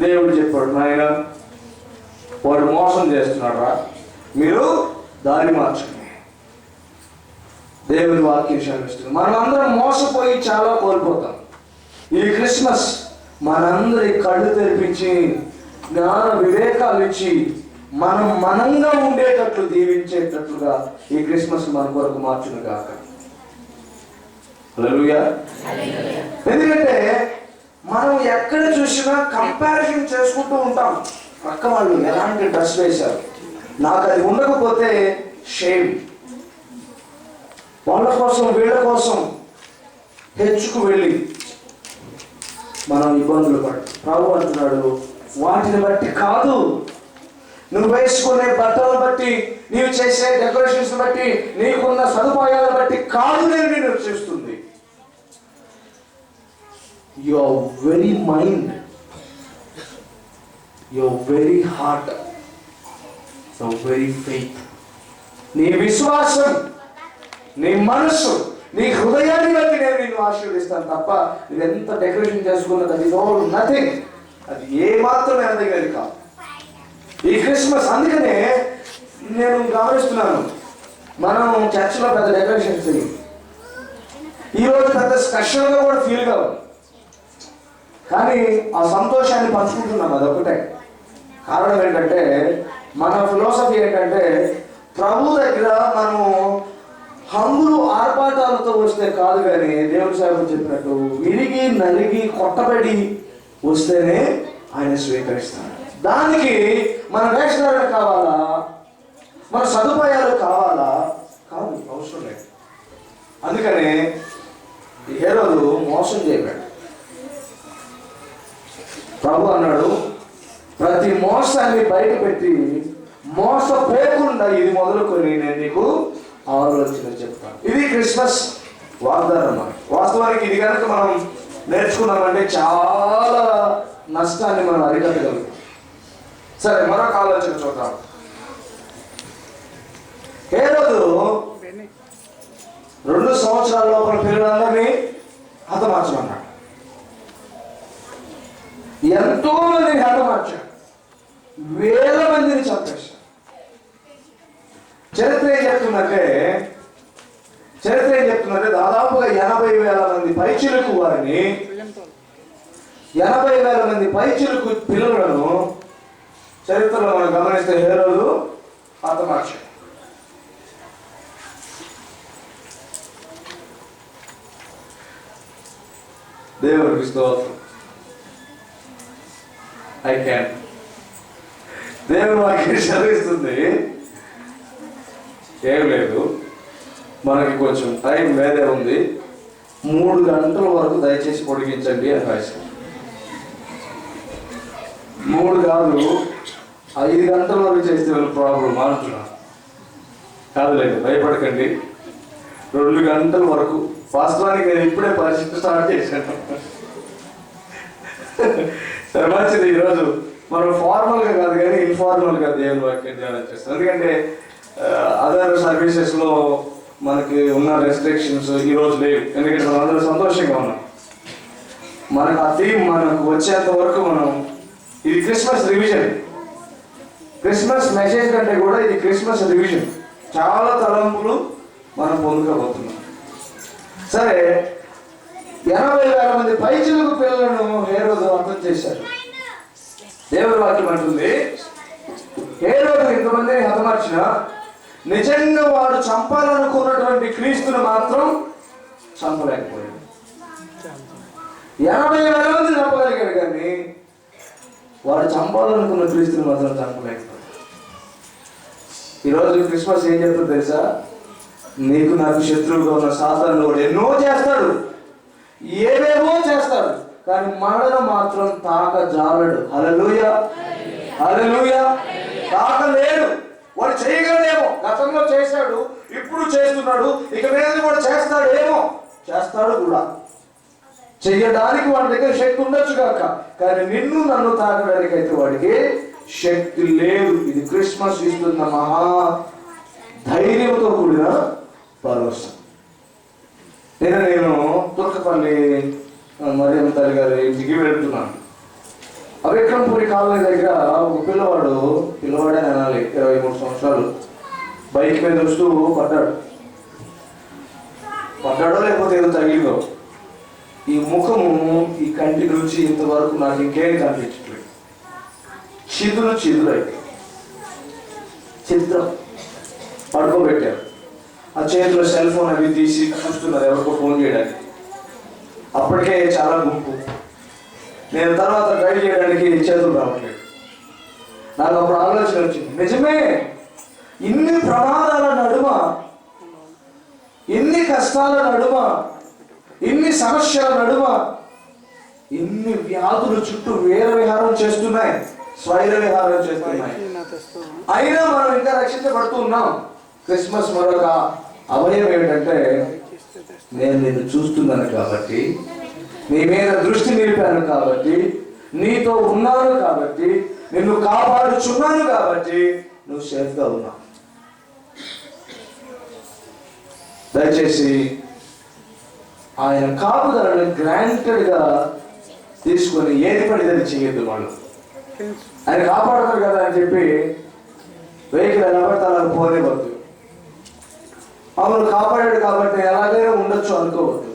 దేవుడు చెప్పాడు, నాయన వాడు మోసం చేస్తున్నాడు రా, మీరు దారి మార్చండి. దేవుని వాక్యం శ్రమిస్తుంది. మనమందరం మోసపోయి చాలా కోల్పోతాం. ఈ క్రిస్మస్ మనందరి కళ్ళు తెరిపించి జ్ఞాన వివేకాలు ఇచ్చి మనంగా ఉండేటట్లు దీవించేటట్లుగా ఈ క్రిస్మస్ మన కొరకు మార్చును గాక. హల్లెలూయా. ఎందుకంటే మనం ఎక్కడ చూసినా కంపారిజన్ చేసుకుంటూ ఉంటాం. పక్క వాళ్ళు ఎలాంటి డ్రెస్ వేశారు, నాకు అది ఉండకపోతే షేమ్. వాళ్ళ కోసం వీళ్ళ కోసం హెచ్చుకు వెళ్ళి మనం ఇబ్బందులు పడు. ప్రభు అంటున్నాడు, వాటిని బట్టి కాదు, నువ్వు వేసుకునే బట్టలను బట్టి, నీవు చేసే డెకరేషన్స్ బట్టి, నీకున్న సదుపాయాలను బట్టి కాదు నేను నిన్ను చేస్తుంది. Your very mind, your very heart, your very faith, నీ విశ్వాసం, నీ మనస్సు, నీ హృదయాన్ని బట్టి నేను నిన్ను ఆశీర్వదిస్తాను తప్ప నువ్వు ఎంత డెకరేషన్ చేసుకున్నది అది నథింగ్. అది ఏమాత్రం ఎనదగినది కాదు ఈ క్రిస్మస్. అందుకనే నేను గమనిస్తున్నాను, మనం చర్చిలో పెద్ద డెకరేషన్ చేయం, ఈరోజు పెద్ద స్పెషల్గా కూడా ఫీల్ కావు, కానీ ఆ సంతోషాన్ని పంచుకుంటున్నాం. అదొకటే కారణం. ఏంటంటే మన ఫిలాసఫీ ఏంటంటే ప్రభు దగ్గర మనం హంగులు ఆర్భాటాలతో వస్తే కాదు, కానీ దేవుని సేవకుడు చెప్పినట్టు విరిగి నలిగి కొట్టబడి వస్తేనే ఆయన స్వీకరిస్తాడు. దానికి మన వేషధారణ కావాలా, మన సదుపాయాలు కావాలా? కాదు, అవసరం లేదు. అందుకనే హేరోదు మోసం చేయబడ్డాడు. ప్రభు అన్నాడు, ప్రతి మోసాన్ని బయట పెట్టి మోసపోకుండా ఇది మొదలుకొని నేను నీకు ఆలోచన చెప్తాను. ఇది క్రిస్మస్ వాగ్దానం. వాస్తవానికి ఇది కనుక మనం నేర్చుకున్నామంటే చాలా నష్టాన్ని మనం అరికట్టగలుగుతాం. సరే, మరొక ఆలోచన చూద్దాం. హేరోదు 2 సంవత్సరాల లోపల పిల్లలందరినీ హతమార్చమన్నాడు. ఎంతో మందిని హతమార్చాడు, వేల మందిని చంపేశాడు. చరిత్ర ఏం చెప్తుందంటే దాదాపుగా 80,000 మంది పైచిలకు వారిని, 80,000 మంది పైచిలకు పిల్లలను చరిత్రలో మనం గమనిస్తే హేరోదు హతమార్చాడు. దేవుడికి స్తోత్రం. దేవుడు వాక్యం చదివిస్తుంది. ఏం లేదు, మనకి కొంచెం టైం వేరే ఉంది, 3 గంటల వరకు దయచేసి పొడిగించండి అని రాశారు. 3 కాదు, 5 గంటల వరకు చేస్తే వాళ్ళు ప్రాబ్లం అంటున్నారు. కాదులేదు, భయపడకండి, 2 గంటల వరకు. వాస్తవానికి నేను ఇప్పుడే పరిస్థితి స్టార్ట్ చేశాను. సరే, మంచిది. ఈరోజు మనం ఫార్మల్గా కాదు కానీ ఇన్ఫార్మల్గా దేవుని వాక్యం ధ్యానం చేస్తాం. ఎందుకంటే అదర్ సర్వీసెస్లో మనకి ఉన్న రెస్ట్రిక్షన్స్ ఈరోజు లేవు. ఎందుకంటే మనం అందరూ సంతోషంగా ఉన్నాం. మనకు ఆ థీమ్ మనకు వచ్చేంత వరకు మనం, ఇది క్రిస్మస్ రివిజన్. క్రిస్మస్ మెసేజ్ కంటే కూడా ఇది క్రిస్మస్ రివిజన్. చాలా తలంపులు మనం పొందుకోబోతున్నాం. సరే, 80,000 మంది పైచిలకు పిల్లలను హేరోదు అర్థం చేశారు. దేవుడి వాక్యం అంటుంది, హేరోదు ఇంతమందిని హతమార్చిన నిజంగా వాడు చంపాలనుకున్నటువంటి క్రీస్తుని మాత్రం చంపలేకపోయాడు. 80,000 మంది చంపగలిగాడు, కానీ వాడు చంపాలనుకున్న క్రీస్తుని మాత్రం చంపలేకపోయాడు. ఈరోజు క్రిస్మస్ ఏం చెప్తుందో తెలుసా? నీకు నాకు శత్రువుగా ఉన్న సాతాను వాడు ఎన్నో చేస్తాడు, ఏవేవో చేస్తాడు, కానీ మనను మాత్రం తాకజాలడు. హల్లెలూయా, హల్లెలూయా. తాకలేడు. వాడు చేయగలడేమో, గతంలో చేశాడు, ఇప్పుడు చేస్తున్నాడు, ఇక మీద కూడా చేస్తాడేమో, చేస్తాడు కూడా. చెయ్యడానికి వాడి దగ్గర శక్తి ఉండొచ్చు కాక, కానీ నిన్ను నన్ను తాకడానికి అయితే వాడికి శక్తి లేదు. ఇది క్రిస్మస్ ఇస్తున్న మహా ధైర్యంతో కూడిన భరోసా. నేను తుర్కపల్లి మరియమ్మ తల్లి గారి ఇంటికి వెళ్తున్నాను. అవిక్రమపురి కాలనీ దగ్గర ఒక పిల్లవాడే అనాలి, 23 సంవత్సరాలు, బైక్ మీద వస్తూ పడ్డాడో లేకపోతే ఏదో తగిలిందో. ఈ ముఖము, ఈ కంటి నుంచి ఇంతవరకు నాకు ఇంకేం కనిపించట్లేదు. చిదురైతే చిత్రం పడుకోబెట్టారు. ఆ చేతిలో సెల్ ఫోన్ అవి తీసి చూస్తున్నారు ఎవరికో ఫోన్ చేయడానికి. అప్పటికే చాలా గుంపు. నేను తర్వాత గైడ్ చేయడానికి చేతులు రావట్లేదు. నాకు అప్పుడు ఆలోచన వచ్చింది, నిజమే ఇన్ని ప్రమాదాల నడుమ, ఇన్ని కష్టాల నడుమ, ఇన్ని సమస్యల నడుమ, ఇన్ని వ్యాధులు చుట్టూ వేర విహారం చేస్తున్నాయి, స్వైర విహారం చేస్తున్నాయి. అయినా మనం ఇంకా రక్షించబడుతూ ఉన్నాం. క్రిస్మస్ మరొక అభయం ఏమిటంటే, నేను నిన్ను చూస్తున్నాను కాబట్టి, నీ మీద దృష్టి నిలిపాను కాబట్టి, నీతో ఉన్నాను కాబట్టి, నిన్ను కాపాడుచున్నాను కాబట్టి నువ్వు సేఫ్గా ఉన్నావు. దయచేసి ఆయన కాపుదలను గ్రాంటెడ్గా తీసుకొని ఏది పడితే అది చేయొద్దు. వాళ్ళు ఆయన కాపాడుతారు కదా అని చెప్పి వెహికల్ ఎలా పడితే అలా పోనివ్వద్దు. అవును కాపాడాడు కాబట్టి ఎలాగైనా ఉండొచ్చు అనుకోవద్దు.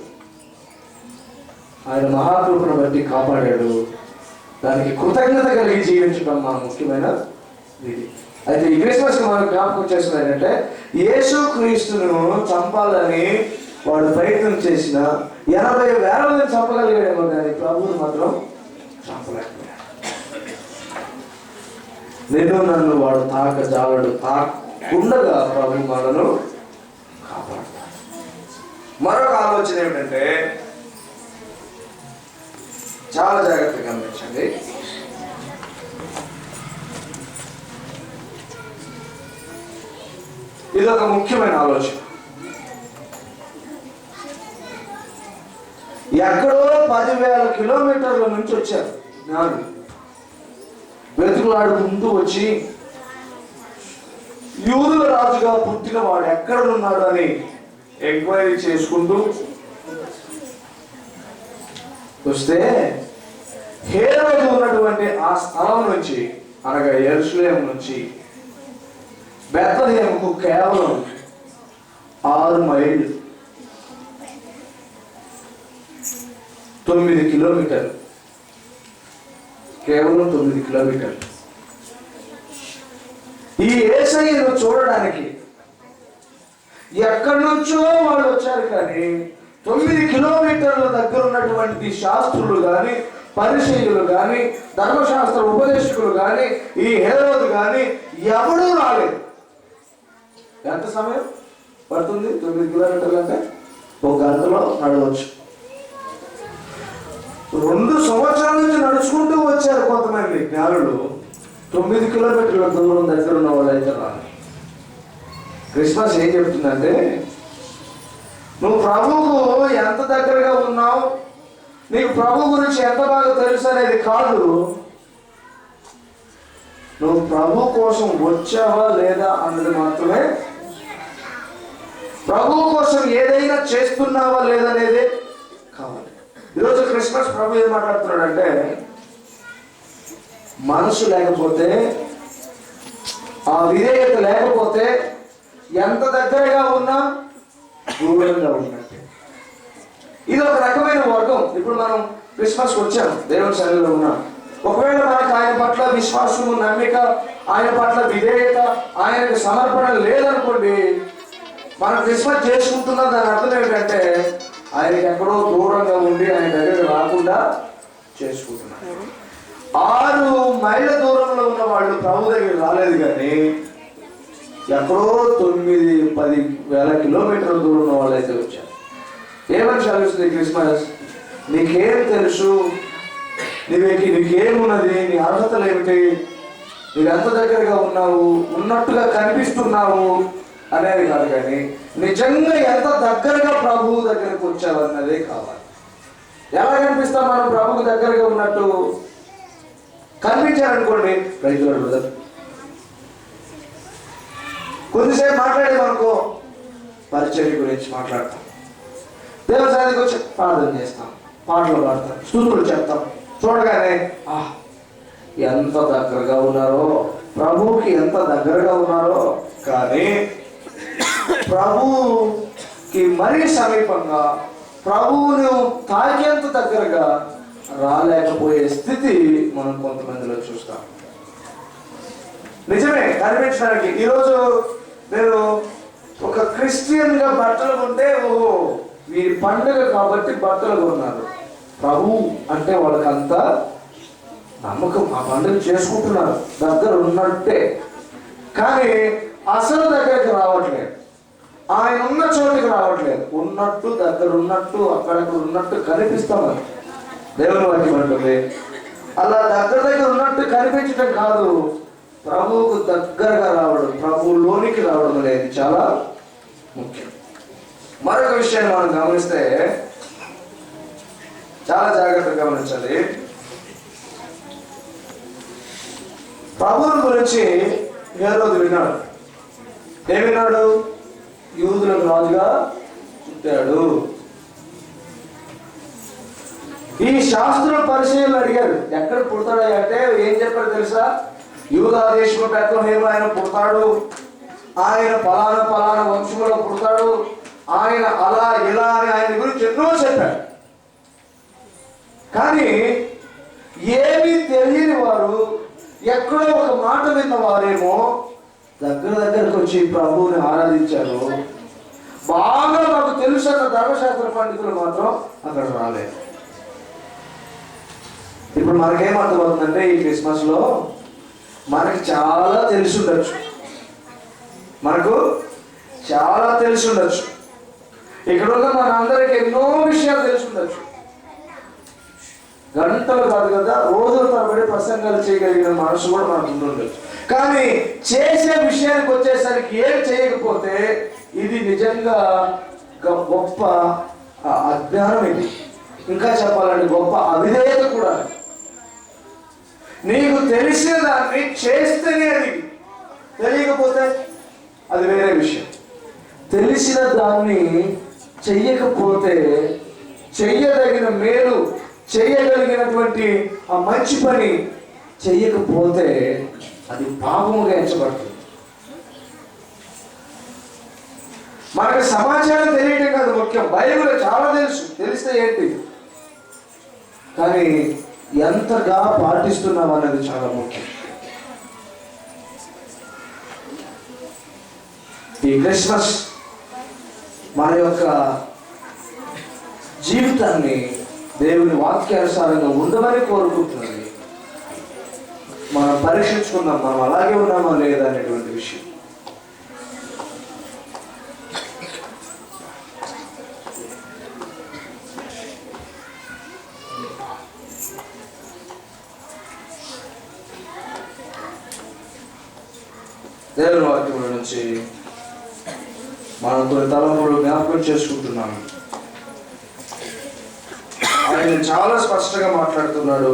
ఆయన మహాకృపను బట్టి కాపాడాడు, దానికి కృతజ్ఞత కలిగి జీవించడం మన ముఖ్యమైన విధి. అయితే ఈ క్రిస్మస్కి మనం జ్ఞాపకం చేస్తున్నది ఏంటంటే, యేసు క్రీస్తును చంపాలని వాడు ప్రయత్నం చేసిన 80,000 మంది చంపగలిగాడేమో కానీ ప్రభువును మాత్రం చంపలేకపోయాడు. నేను నన్ను వాడు తాకజాలడు, తాకుండగా ప్రభు మనను కాపాడుతాడు. మరొక ఆలోచన ఏమిటంటే, చాలా జాగ్రత్తగా గమనించండి. ఇది ఒక ముఖ్యమైన ఆలోచన. ఎక్కడో 10,000 కిలోమీటర్ల నుంచి వచ్చారు జ్ఞానులు. వెతుకులాడుకుంటూ వచ్చి యూదుల రాజుగా పుట్టిన వాడు ఎక్కడున్నాడు అని ఎంక్వైరీ చేసుకుంటూ వస్తే, హేరోదు ఉన్నటువంటి ఆ స్థలం నుంచి, అనగా యెరూషలేము నుంచి బెత్లెహేముకు కేవలం 6 మైళ్ళు, 9 కిలోమీటర్లు, కేవలం 9 కిలోమీటర్లు. ఈ యేసయ్యను చూడడానికి ఎక్కడి నుంచో వాళ్ళు వచ్చారు, కానీ 9 కిలోమీటర్ల దగ్గర ఉన్నటువంటి శాస్త్రులు కానీ, పరిసయ్యులు కానీ, ధర్మశాస్త్ర ఉపదేశకులు కానీ, ఈ హేరోదు కానీ ఎవడూ రాలేదు. ఎంత సమయం పడుతుంది? 9 కిలోమీటర్లు అంటే 1 గంటలో నడవచ్చు. 2 సంవత్సరాల నుంచి నడుచుకుంటూ వచ్చారు కొంతమంది జ్ఞానులు. 9 కిలోమీటర్ల దూరం దగ్గర ఉన్న వాళ్ళు అయితే రాదు. క్రిస్మస్ ఏం చెప్తుందంటే, నువ్వు ప్రభువుకు ఎంత దగ్గరగా ఉన్నావు, నీకు ప్రభు గురించి ఎంత బాగా తెలుసు అనేది కాదు, నువ్వు ప్రభు కోసం వచ్చావా లేదా అన్నది మాత్రమే. ప్రభు కోసం ఏదైనా చేస్తున్నావా లేదనేది కావాలి. ఈరోజు క్రిస్మస్ ప్రభు ఏం మాట్లాడుతున్నాడంటే, మనసు లేకపోతే, ఆ విధేయత లేకపోతే ఎంత దగ్గరగా ఉన్నా దూరంగా ఉన్నట్టే. ఇది ఒక రకమైన వర్గం. ఇప్పుడు మనం క్రిస్మస్కి వచ్చాం, దేవుని సన్నిధిలో ఉన్నాం. ఒకవేళ మనకు ఆయన పట్ల విశ్వాసము, నమ్మిక, ఆయన పట్ల విధేయత, ఆయనకు సమర్పణ లేదనుకోండి, మనం క్రిస్మస్ చేసుకుంటున్న దాని అర్థం ఏంటంటే, ఆయనకి ఎక్కడో దూరంగా ఉండి ఆయన దగ్గర రాకుండా చేసుకుంటున్నారు. 6 మైళ్ళ దూరంలో ఉన్న వాళ్ళు ప్రభు దగ్గర రాలేదు, కానీ ఎక్కడో 9-10 వేల కిలోమీటర్ల దూరం ఉన్న వాళ్ళు అయితే వచ్చారు. ఏమని చదివిస్తుంది క్రిస్మస్? నీకేం తెలుసు, నీకేమున్నది, నీ అర్హతలు ఏమిటి, నీకు ఎంత దగ్గరగా ఉన్నావు, ఉన్నట్టుగా కనిపిస్తున్నావు అనేది కాదు, కానీ నిజంగా ఎంత దగ్గరగా ప్రభువు దగ్గరకు వచ్చావు అన్నదే కావాలి. ఎలా కనిపిస్తాం మనం ప్రభువుకు దగ్గరగా ఉన్నట్టు? కనిపించారనుకోండి, రైతుల బ్రదర్ కొద్దిసేపు మాట్లాడేమనుకో, పరిచర్య గురించి మాట్లాడతాం, దేవసానికి వచ్చి ప్రార్థన చేస్తాం, పాటలు పాడతాం, స్తుతులు చెప్తాం. చూడగానే ఎంత దగ్గరగా ఉన్నారో, ప్రభువుకి ఎంత దగ్గరగా ఉన్నారో, కానీ ప్రభువుకి మరీ సమీపంగా, ప్రభువును తాకేంత దగ్గరగా రాలేకపోయే స్థితి మనం కొంతమందిలో చూస్తాం. నిజమే, కనిపించడానికి. ఈరోజు నేను ఒక క్రిస్టియన్గా బట్టలు కొంటే, ఓహో వీరి పండుగ కాబట్టి బట్టలు కొన్నారు. ప్రభు అంటే వాళ్ళకంత నమ్మకం, ఆ పండుగ చేసుకుంటున్నారు, దగ్గర ఉన్నట్టే. కానీ అసలు దగ్గరికి రావట్లేదు, ఆయన ఉన్న చోటికి రావట్లేదు. ఉన్నట్టు దగ్గర ఉన్నట్టు అక్కడక్కడ ఉన్నట్టు కనిపిస్తామని దేవుని వాక్యం అంటుంది. అలా దగ్గర ఉన్నట్టు కనిపించడం కాదు, ప్రభువుకు దగ్గరగా రావడం, ప్రభువులోనికి రావడం అనేది చాలా ముఖ్యం. మరొక విషయాన్ని మనం గమనిస్తే చాలా జాగ్రత్తగా గమనించాలి. ప్రభువుని గురించి హేరోదు విన్నాడు. ఏం విన్నాడు? యూదులకు రాజుగా పుట్టాడు. ఈ శాస్త్ర పరిశీలన అడిగారు, ఎక్కడ పుడతాడు అంటే ఏం చెప్పారు తెలుసా? యూదా దేశంలో బెత్లెహేములో ఆయన పుడతాడు, ఆయన ఫలానా వంశంలో పుడతాడు, ఆయన అలా ఇలా అని ఆయన గురించి ఎన్నో చెప్పాడు. కానీ ఏమీ తెలియని వారు, ఎక్కడో ఒక మాట విన్న వారేమో దగ్గరకు వచ్చి ప్రభువుని ఆరాధించారు. బాగా మాకు తెలుసు అన్న ధర్మశాస్త్ర పండితులు మాత్రం అక్కడ రాలేదు. ఇప్పుడు మనకేం అర్థమవుతుందంటే, ఈ క్రిస్మస్ లో మనకి చాలా తెలిసి ఉండొచ్చు, మనకు చాలా తెలిసి ఉండొచ్చు, ఇక్కడ ఉన్న మన అందరికి ఎన్నో విషయాలు తెలిసి ఉండొచ్చు. గంటలు కాదు కదా, రోజుల తరబడి ప్రసంగాలు చేయగలిగిన మనసు కూడా మనకు ఉండొచ్చు. కానీ చేసే విషయానికి వచ్చేసరికి ఏం చేయకపోతే ఇది నిజంగా గొప్ప అజ్ఞానం. ఇది ఇంకా చెప్పాలంటే గొప్ప అవిధేయత కూడా. నీకు తెలిసిన దాన్ని చేస్తేనే అది, తెలియకపోతే అది వేరే విషయం. తెలిసిన దాన్ని చెయ్యకపోతే, చెయ్యదగిన మేలు, చెయ్యగలిగినటువంటి ఆ మంచి పని చెయ్యకపోతే అది పాపముగా ఎంచబడుతుంది. మనకు సమాచారం తెలియటం కాదు ముఖ్యం, బైబిల్ చాలా తెలుసు, తెలిస్తే ఏంటి, కానీ ఎంతగా పాటిస్తున్నాం అన్నది చాలా ముఖ్యం. ఈ క్రిస్మస్ మన యొక్క జీవితాన్ని దేవుని వాక్యానుసారంగా ఉండమని కోరుకుంటున్నది. మనం పరీక్షించుకుందాం, మనం అలాగే ఉన్నామా లేదా అనేటువంటి విషయం. దేవుని వాక్యం నుంచి మనం కొన్ని తలంపులు జ్ఞాపకం చేసుకుంటున్నాము. ఆయన చాలా స్పష్టంగా మాట్లాడుతున్నాడు.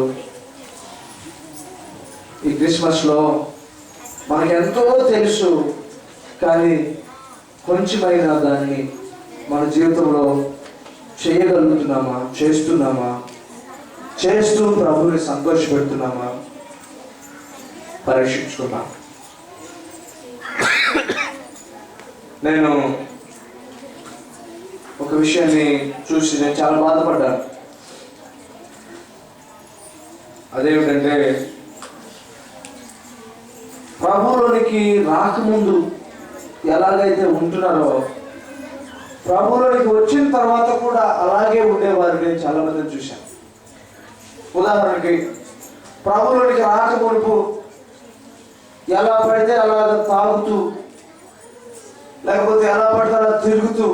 ఈ క్రిస్మస్ లో మనకి ఎంతో తెలుసు, కానీ కొంచెమైనా దాన్ని మన జీవితంలో చేయగలుగుతున్నామా, చేస్తున్నామా, చేస్తూ ప్రభువుని సంతోషపెడుతున్నామా, పరీక్షించుకున్నాం. నేను ఒక విషయాన్ని చూసి నేను చాలా బాధపడ్డాను. అదేమిటంటే, ప్రభువులోనికి రాకముందు ఎలాగైతే ఉంటున్నారో ప్రభువులోనికి వచ్చిన తర్వాత కూడా అలాగే ఉండేవారు నేను చాలా మందిని చూశాను. ఉదాహరణకి, ప్రభువులోనికి రాకమునుపు ఎలా పడితే అలాగ తాగుతూ, లేకపోతే ఎలా పడితే అలా తిరుగుతూ,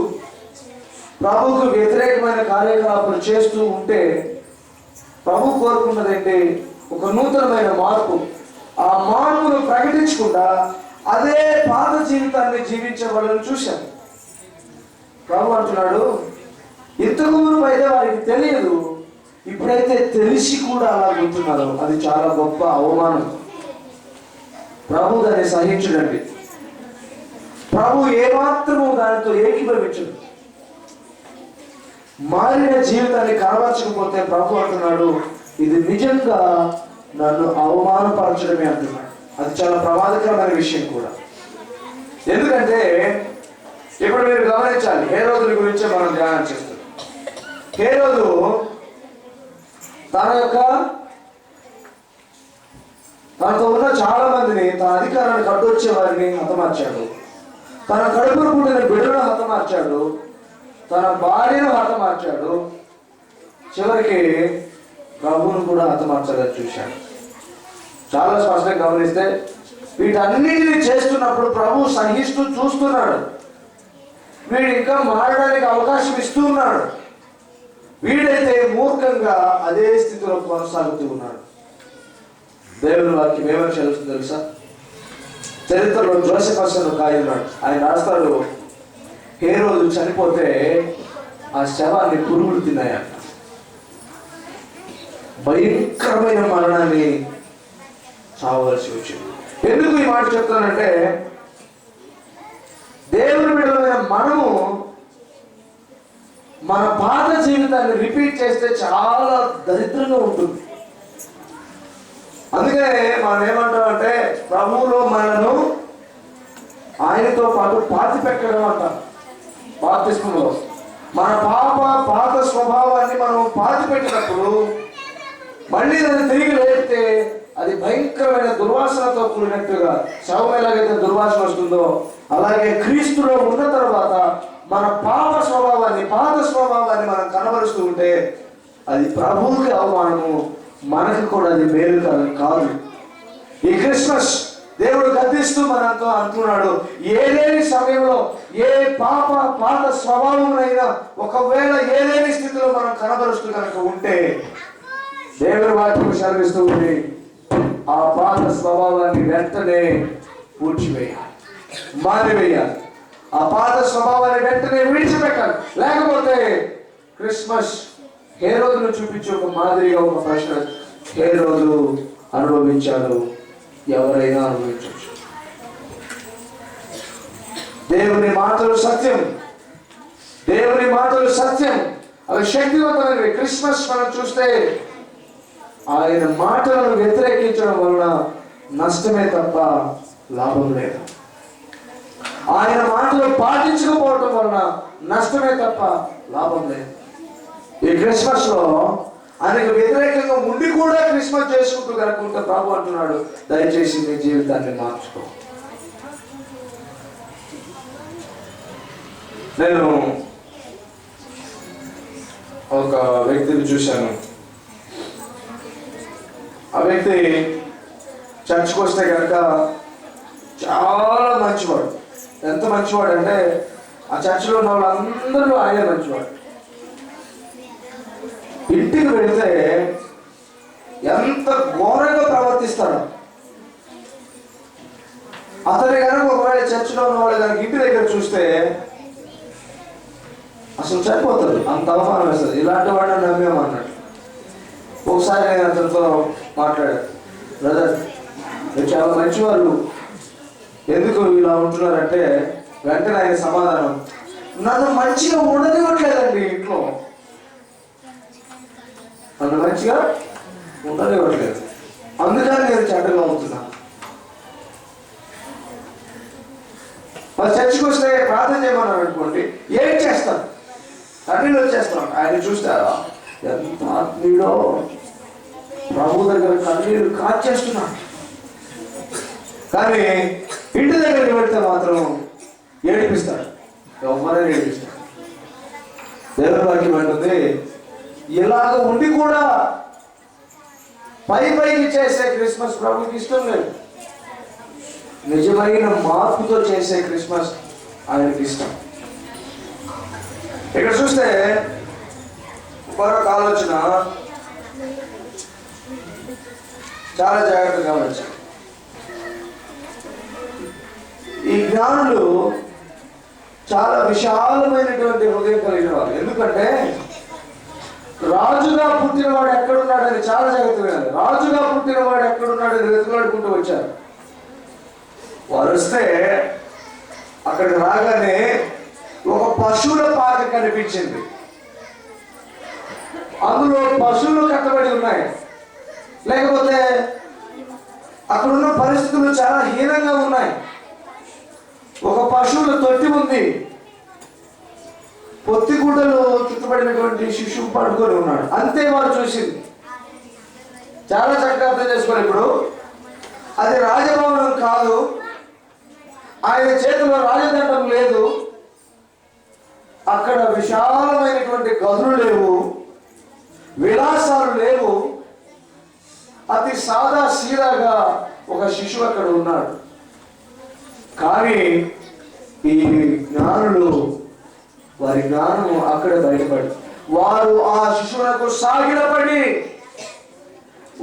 ప్రభువుకు వ్యతిరేకమైన కార్యకలాపాలు చేస్తూ ఉంటే ప్రభు కోరుకున్నదంటే ఒక నూతనమైన మార్పు. ఆ మార్పును ప్రకటించకుండా అదే పాత జీవితాన్ని జీవించే వాళ్ళని చూశాను. ప్రభు అంటున్నాడు, ఇంతకు ముందు అయితే వారికి తెలియదు, ఇప్పుడైతే తెలిసి కూడా అలా ఉంటున్నారు. అది చాలా గొప్ప అవమానం. ప్రభు దాన్ని సహించడండి. ప్రభు ఏమాత్రము దానితో ఏకీభవించడు. మారిన జీవితాన్ని కనబరచకపోతే ప్రభు అంటున్నాడు, ఇది నిజంగా నన్ను అవమానపరచడమే అంటున్నాడు. అది చాలా ప్రమాదకరమైన విషయం కూడా. ఎందుకంటే ఇప్పుడు మీరు గమనించాలి, హేరోదుని గురించే మనం ధ్యానం చేస్తున్నాం. హేరోదు తనతో ఉన్న చాలా మందిని, తన అధికారాన్ని కట్టొచ్చే వారిని హతమార్చాడు. తన కడుపును పుట్టిన బిడ్డలను హతమార్చాడు. తన భార్యను హతమార్చాడు, చివరికి ప్రభువును కూడా హతమార్చాలని చూశాడు. చాలా స్పష్టంగా గమనిస్తే వీటన్నిటిని చేస్తున్నప్పుడు ప్రభు సహిస్తూ చూస్తున్నాడు. వీడు ఇంకా మారడానికి అవకాశం ఇస్తూ ఉన్నాడు. వీడైతే మూర్ఖంగా అదే స్థితిలో కొనసాగుతూ ఉన్నాడు. దేవుని వాక్యం ఏమని చదువుతుంది తెలుసా? చరిత్రలో జోసెఫస్ అని ఒక ఆయన ఉన్నాడు. ఆయన రాస్తాడు, హేరోదు చనిపోతే ఆ శవాన్ని పురుగులు తిన్నాయంట. భయంకరమైన మరణాన్ని చావలసి వచ్చింది. ఎందుకు ఈ మాట చెప్తానంటే, దేవుని బిడ్డలైన మనము మన పాత జీవితాన్ని రిపీట్ చేస్తే చాలా దరిద్రంగా ఉంటుంది. అందుకనే మనం ఏమంటామంటే, ప్రభువులో మనను ఆయనతో పాటు పాతి పెట్టడం అంటాం. బాప్తిస్మంలో మన పాత స్వభావాన్ని మనం పాతి పెట్టినప్పుడు మళ్ళీ దాన్ని తిరిగి లేపితే అది భయంకరమైన దుర్వాసనతో కూడినట్టుగా, శవం ఎలాగైతే దుర్వాసన వస్తుందో అలాగే క్రీస్తులో ఉన్న తర్వాత మన పాత స్వభావాన్ని మనం కనబరుస్తూ ఉంటే అది ప్రభువుకి అవమానము, మనకు కూడా అది మేలు కాదు. ఈ క్రిస్మస్ దేవుడు గద్దిస్తూ మనతో అంటున్నాడు, ఏలేని సమయంలో ఏ పాత స్వభావమునైనా ఒకవేళ ఏలేని స్థితిలో మనం కనబరుస్తూ కనుక ఉంటే దేవుడి వాక్యం సెలవిస్తూ ఉంది, ఆ పాత స్వభావాన్ని వెంటనే పూడ్చివేయాలి, మారివేయాలి. ఆ పాత స్వభావాన్ని వెంటనే విడిచిపెట్టాలి. లేకపోతే క్రిస్మస్ హేరోదును చూపించి ఒక మాదిరిగా ఒక ప్రశ్న హేరోదు అనుభవించాడు, ఎవరైనా అనుభవించవచ్చు. దేవుని మాటలు సత్యం, దేవుని మాటలు సత్యం, అవి శక్తివంతమైనవి. క్రిస్మస్ మనం చూస్తే ఆయన మాటలను వ్యతిరేకించడం వలన నష్టమే తప్ప లాభం లేదు. ఆయన మాటలు పాటించకపోవడం వలన నష్టమే తప్ప లాభం లేదు. ఈ క్రిస్మస్ లో ఆయనకు వ్యతిరేకంగా ఉండి కూడా క్రిస్మస్ చేసుకుంటూ కనుకుంటే ప్రభు అంటున్నాడు, దయచేసి నీ జీవితాన్ని మార్చుకో. నేను ఒక వ్యక్తిని చూశాను. ఆ వ్యక్తి చర్చ్కి వస్తే కనుక చాలా మంచివాడు. ఎంత మంచివాడు అంటే ఆ చర్చిలో ఉన్న వాళ్ళందరూ ఆయనే మంచివాడు. ఇంటికి వెళితే ఎంత ఘోరంగా ప్రవర్తిస్తాడు. అతని కనుక ఒకవేళ చర్చిలో ఉన్న వాళ్ళు కనుక ఇంటి దగ్గర చూస్తే అసలు చనిపోతాడు, అంత అవమానం వేస్తుంది. ఇలాంటి వాడిని నమ్మేమన్నాడు. ఒకసారి నేను అతనితో మాట్లాడాను, బ్రదర్ మీరు చాలా మంచివాళ్ళు, ఎందుకు ఇలా ఉంటున్నారంటే వెంటనే ఆయన సమాధానం, నన్ను మంచిగా ఉండనివ్వట్లేదండి ఇంట్లో, నన్ను మంచిగా ఉండనివ్వట్లేదు, అందుకని నేను చెడ్డగా అవుతున్నాను. మరి చర్చికి వస్తే ప్రార్థన చేయమన్నారు అనుకోండి, ఏం చేస్తాను, కన్నీళ్ళు వచ్చేస్తాను. ఆయన చూస్తారా ఎంత ఆత్మీయుడో, ప్రభు దగ్గర కన్నీళ్ళు కాచేస్తున్నాడు. కానీ ఇంటి దగ్గరికి వెళ్తే మాత్రం ఏడిపిస్తాడు, ఎవరైనా ఏడిపిస్తాడు. దేవుని వాక్యం అంటుంది, ఇలాగ ఉండి కూడా పైకి చేసే క్రిస్మస్ ప్రభుకి ఇష్టం లేదు. నిజమైన మార్పుతో చేసే క్రిస్మస్ ఆయనకి ఇష్టం. ఇక్కడ చూస్తే మరొక ఆలోచన చాలా జాగ్రత్తగా గమనించాలి. ఈ జ్ఞానులు చాలా విశాలమైనటువంటి హృదయం కలిగిన వారు. ఎందుకంటే రాజుగా పుట్టినవాడు ఎక్కడున్నాడని చాలా జాగ్రత్తగా వినాలి. రాజుగా పుట్టినవాడు ఎక్కడున్నాడని వెతులాడుకుంటూ వచ్చారు. వారు వస్తే అక్కడికి రాగానే ఒక పశువుల పాక కనిపించింది. అందులో పశువులు కట్టబడి ఉన్నాయి. లేకపోతే అక్కడున్న పరిస్థితులు చాలా హీనంగా ఉన్నాయి. ఒక పశువుల తొట్టి ఉంది, పొత్తిగుడ్డలు చుట్టుపడినటువంటి శిశువు పడుకొని ఉన్నాడు. అంతే వారు చూసింది. చాలా చక్కగా అర్థం చేసుకోవాలి. ఇప్పుడు అది రాజభవనం కాదు, ఆయన చేతిలో రాజదండం లేదు, అక్కడ విశాలమైనటువంటి గదులు లేవు, విలాసాలు లేవు. అతి సాదా సీదాగా ఒక శిశువు అక్కడ ఉన్నాడు. కానీ ఈ జ్ఞానులు వారి జ్ఞానము అక్కడే బయటపడి వారు ఆ శిశువులకు సాగిలపడి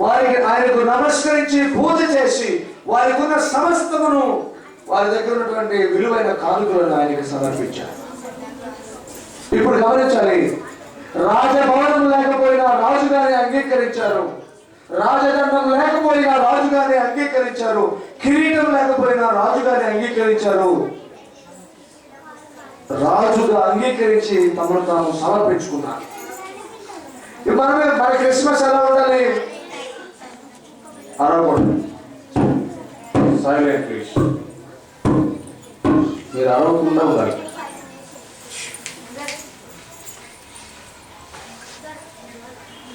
వారికి ఆయనకు నమస్కరించి పూజ చేసి వారికి ఉన్న సమస్తమును వారి దగ్గర ఉన్నటువంటి విలువైన కానుకలను ఆయనకి సమర్పించారు. ఇప్పుడు గమనించాలి, రాజభవనం లేకపోయినా రాజుగారిని అంగీకరించారు, రాజదండం లేకపోయినా రాజుగారిని అంగీకరించారు, కిరీటం లేకపోయినా రాజుగారిని అంగీకరించారు. రాజుగా అంగీకరించి తమను తాము సమర్పించుకున్నారు. మన క్రిస్మస్ ఎలా ఉండాలి? అరవకూడదు. Silent please. మీరు అరవకుండా ఉండాలి.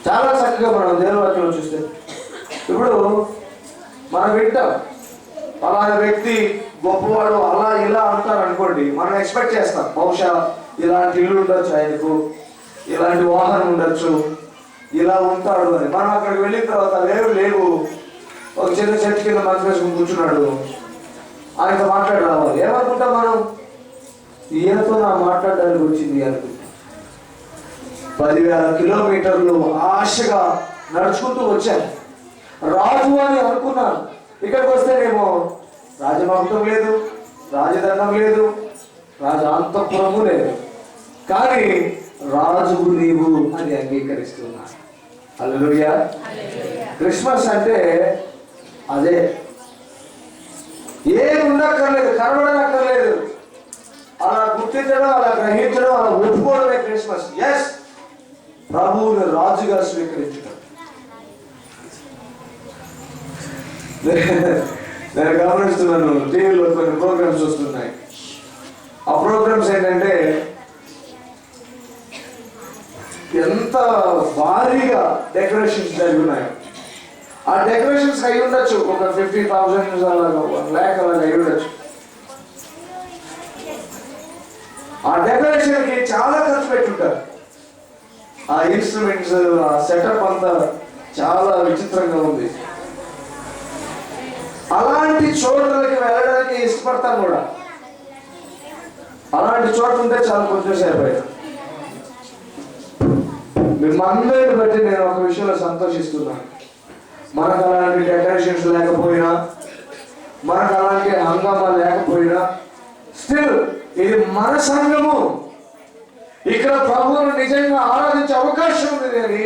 చాలా చక్కగా మనం దేవుని వాక్యంలో చూస్తే ఇప్పుడు మనం వింటాం, అలాంటి వ్యక్తి గొప్పవాడు అలా ఇలా అంటారు అనుకోండి, మనం ఎక్స్పెక్ట్ చేస్తాం బహుశా ఇలాంటి ఇల్లు ఉండొచ్చు, ఆయనకు ఇలాంటి వాహనం ఉండొచ్చు, ఇలా ఉంటాడు అని. మనం అక్కడికి వెళ్ళిన తర్వాత లేవు ఒక చిన్న చెట్టు కింద మంచి వేసుకుని కూర్చున్నాడు, ఆయనతో మాట్లాడి రావాలి. ఏమనుకుంటాం మనం? ఈయనతో నా మాట్లాడడానికి వచ్చింది అనుకుంటాం. 10,000 కిలోమీటర్లు ఆశగా నడుచుకుంటూ వచ్చాను, రాజు అని అనుకున్నాను. ఇక్కడికి వస్తేనేమో రాజభక్తం లేదు, రాజదండం లేదు, రాజాంతపురము లేదు, కానీ రాజువు నీవు అని అంగీకరిస్తున్నా. హల్లెలూయా. క్రిస్మస్ అంటే అదే. ఏం ఉండక్కర్లేదు, కనబడనక్కర్లేదు, అలా గుర్తించడం, అలా గ్రహించడం, అలా ఒప్పుకోవడమే క్రిస్మస్. ఎస్, ప్రభువుని రాజుగా స్వీకరించడం. నేను గమనిస్తున్నాను, టీవీలో కొన్ని ప్రోగ్రామ్స్ వస్తున్నాయి. ఆ ప్రోగ్రామ్స్ ఏంటంటే ఎంత భారీగా డెకరేషన్స్ జరిగి ఉన్నాయో. ఆ డెకరేషన్స్ అయి ఉండొచ్చు ఒక 50,000 అలాగా, 1,00,000 అలాగా అయి ఉండొచ్చు. ఆ డెకరేషన్కి చాలా ఖర్చు పెట్టుంటారు. ఆ ఇన్స్ట్రుమెంట్స్, ఆ సెటప్ అంతా చాలా విచిత్రంగా ఉంది. అలాంటి చోట్లకి వెళ్ళడానికి ఇష్టపడతాను కూడా. అలాంటి చోటు ఉంటే చాలా కొంచెం సేపు అయినా. మిమ్మల్ని బట్టి నేను ఒక విషయంలో సంతోషిస్తున్నాను. మనకు అలాంటి డెకరేషన్స్ లేకపోయినా, మనకు అలాంటి హంగామా లేకపోయినా, స్టిల్ ఇది మన సంఘము. ఇక్కడ ప్రభువును నిజంగా ఆరాధించే అవకాశం ఉంది అని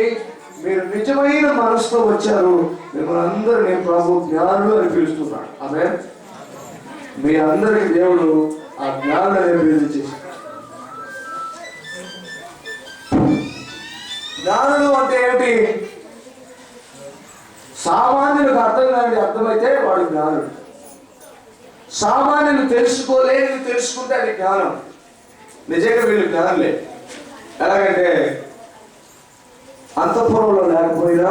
మీరు నిజమైన మనసుతో వచ్చారు. మిమ్మల్ని అందరూ నేను ప్రభు జ్ఞానులు అని పిలుస్తున్నాను. ఆమేన్. మీ అందరికి దేవుడు ఆ జ్ఞానం అభివృద్ధి చేశారు. జ్ఞానులు అంటే ఏమిటి? సామాన్యులకు అర్థం కాని అర్థమైతే వాడు జ్ఞానుడు. సామాన్యులు తెలుసుకోలేని తెలుసుకుంటే అది జ్ఞానం. నిజంగా వీళ్ళు జ్ఞానులే. ఎలాగంటే అంతఃపురంలో లేకపోయినా,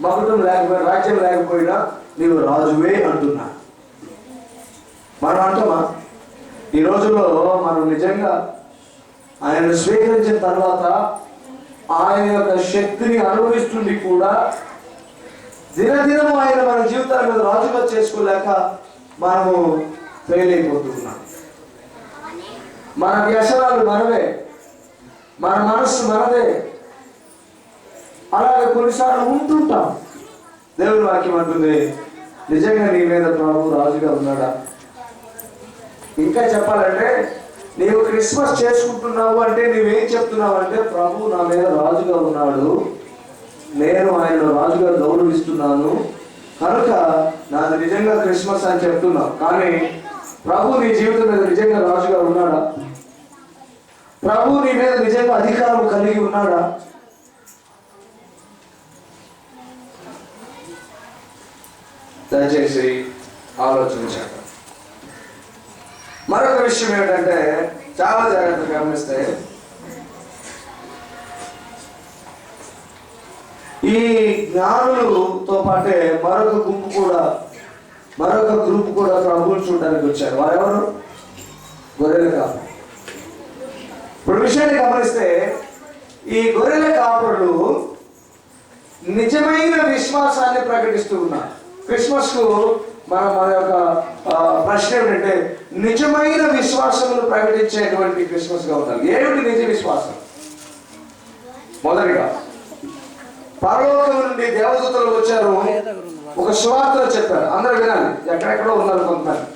మకుటం లేకపోయినా, రాజ్యం లేకపోయినా నీవు రాజువే అంటున్నా. మనం అంటామా? ఈ రోజుల్లో మనం నిజంగా ఆయనను స్వీకరించిన తర్వాత ఆయన యొక్క శక్తిని అనుభవిస్తుంది కూడా దినదినము ఆయన మన జీవితాల మీద రాజుగా చేసుకోలేక మనము ఫెయిల్ అయిపోతున్నాం. మన వ్యసనాలు మనవే, మన మనస్సు మనదే. అలాగే కొన్నిసార్లు ఉంటుంటాం. దేవుని వాక్యం అంటుంది, నిజంగా నీ మీద ప్రభు రాజుగా ఉన్నాడా? ఇంకా చెప్పాలంటే నీవు క్రిస్మస్ చేసుకుంటున్నావు అంటే నీవేం చెప్తున్నావు అంటే, ప్రభు నా మీద రాజుగా ఉన్నాడు, నేను ఆయన రాజుగా గౌరవిస్తున్నాను కనుక నాది నిజంగా క్రిస్మస్ అని చెప్తున్నావు. కానీ ప్రభు నీ జీవితం మీద నిజంగా రాజుగా ఉన్నాడా? ప్రభు నీ మీద నిజంగా అధికారం కలిగి ఉన్నాడా? దయచేసి ఆలోచించాక. మరొక విషయం ఏమిటంటే, చాలా జాగ్రత్తగా గమనిస్తే ఈ జ్ఞానులతో పాటే మరొక గ్రూప్ కూడా ప్రభువుని చూడడానికి వచ్చారు. వారెవరు? గొర్రెలు కాదు. ఇప్పుడు విషయాన్ని గమనిస్తే ఈ గొర్రెల కాపరులు నిజమైన విశ్వాసాన్ని ప్రకటిస్తూ ఉన్నారు. క్రిస్మస్ కు మన యొక్క ప్రశ్న ఏమిటంటే నిజమైన విశ్వాసమును ప్రకటించేటువంటి క్రిస్మస్ గా ఉండాలి. ఏమిటి నిజ విశ్వాసం? మొదటిగా పరలోకం నుండి దేవదూతలు వచ్చారు, ఒక సువార్తను చెప్పారు. అందరూ వినాలి, ఎక్కడెక్కడో ఉన్నారు కొంతమంది.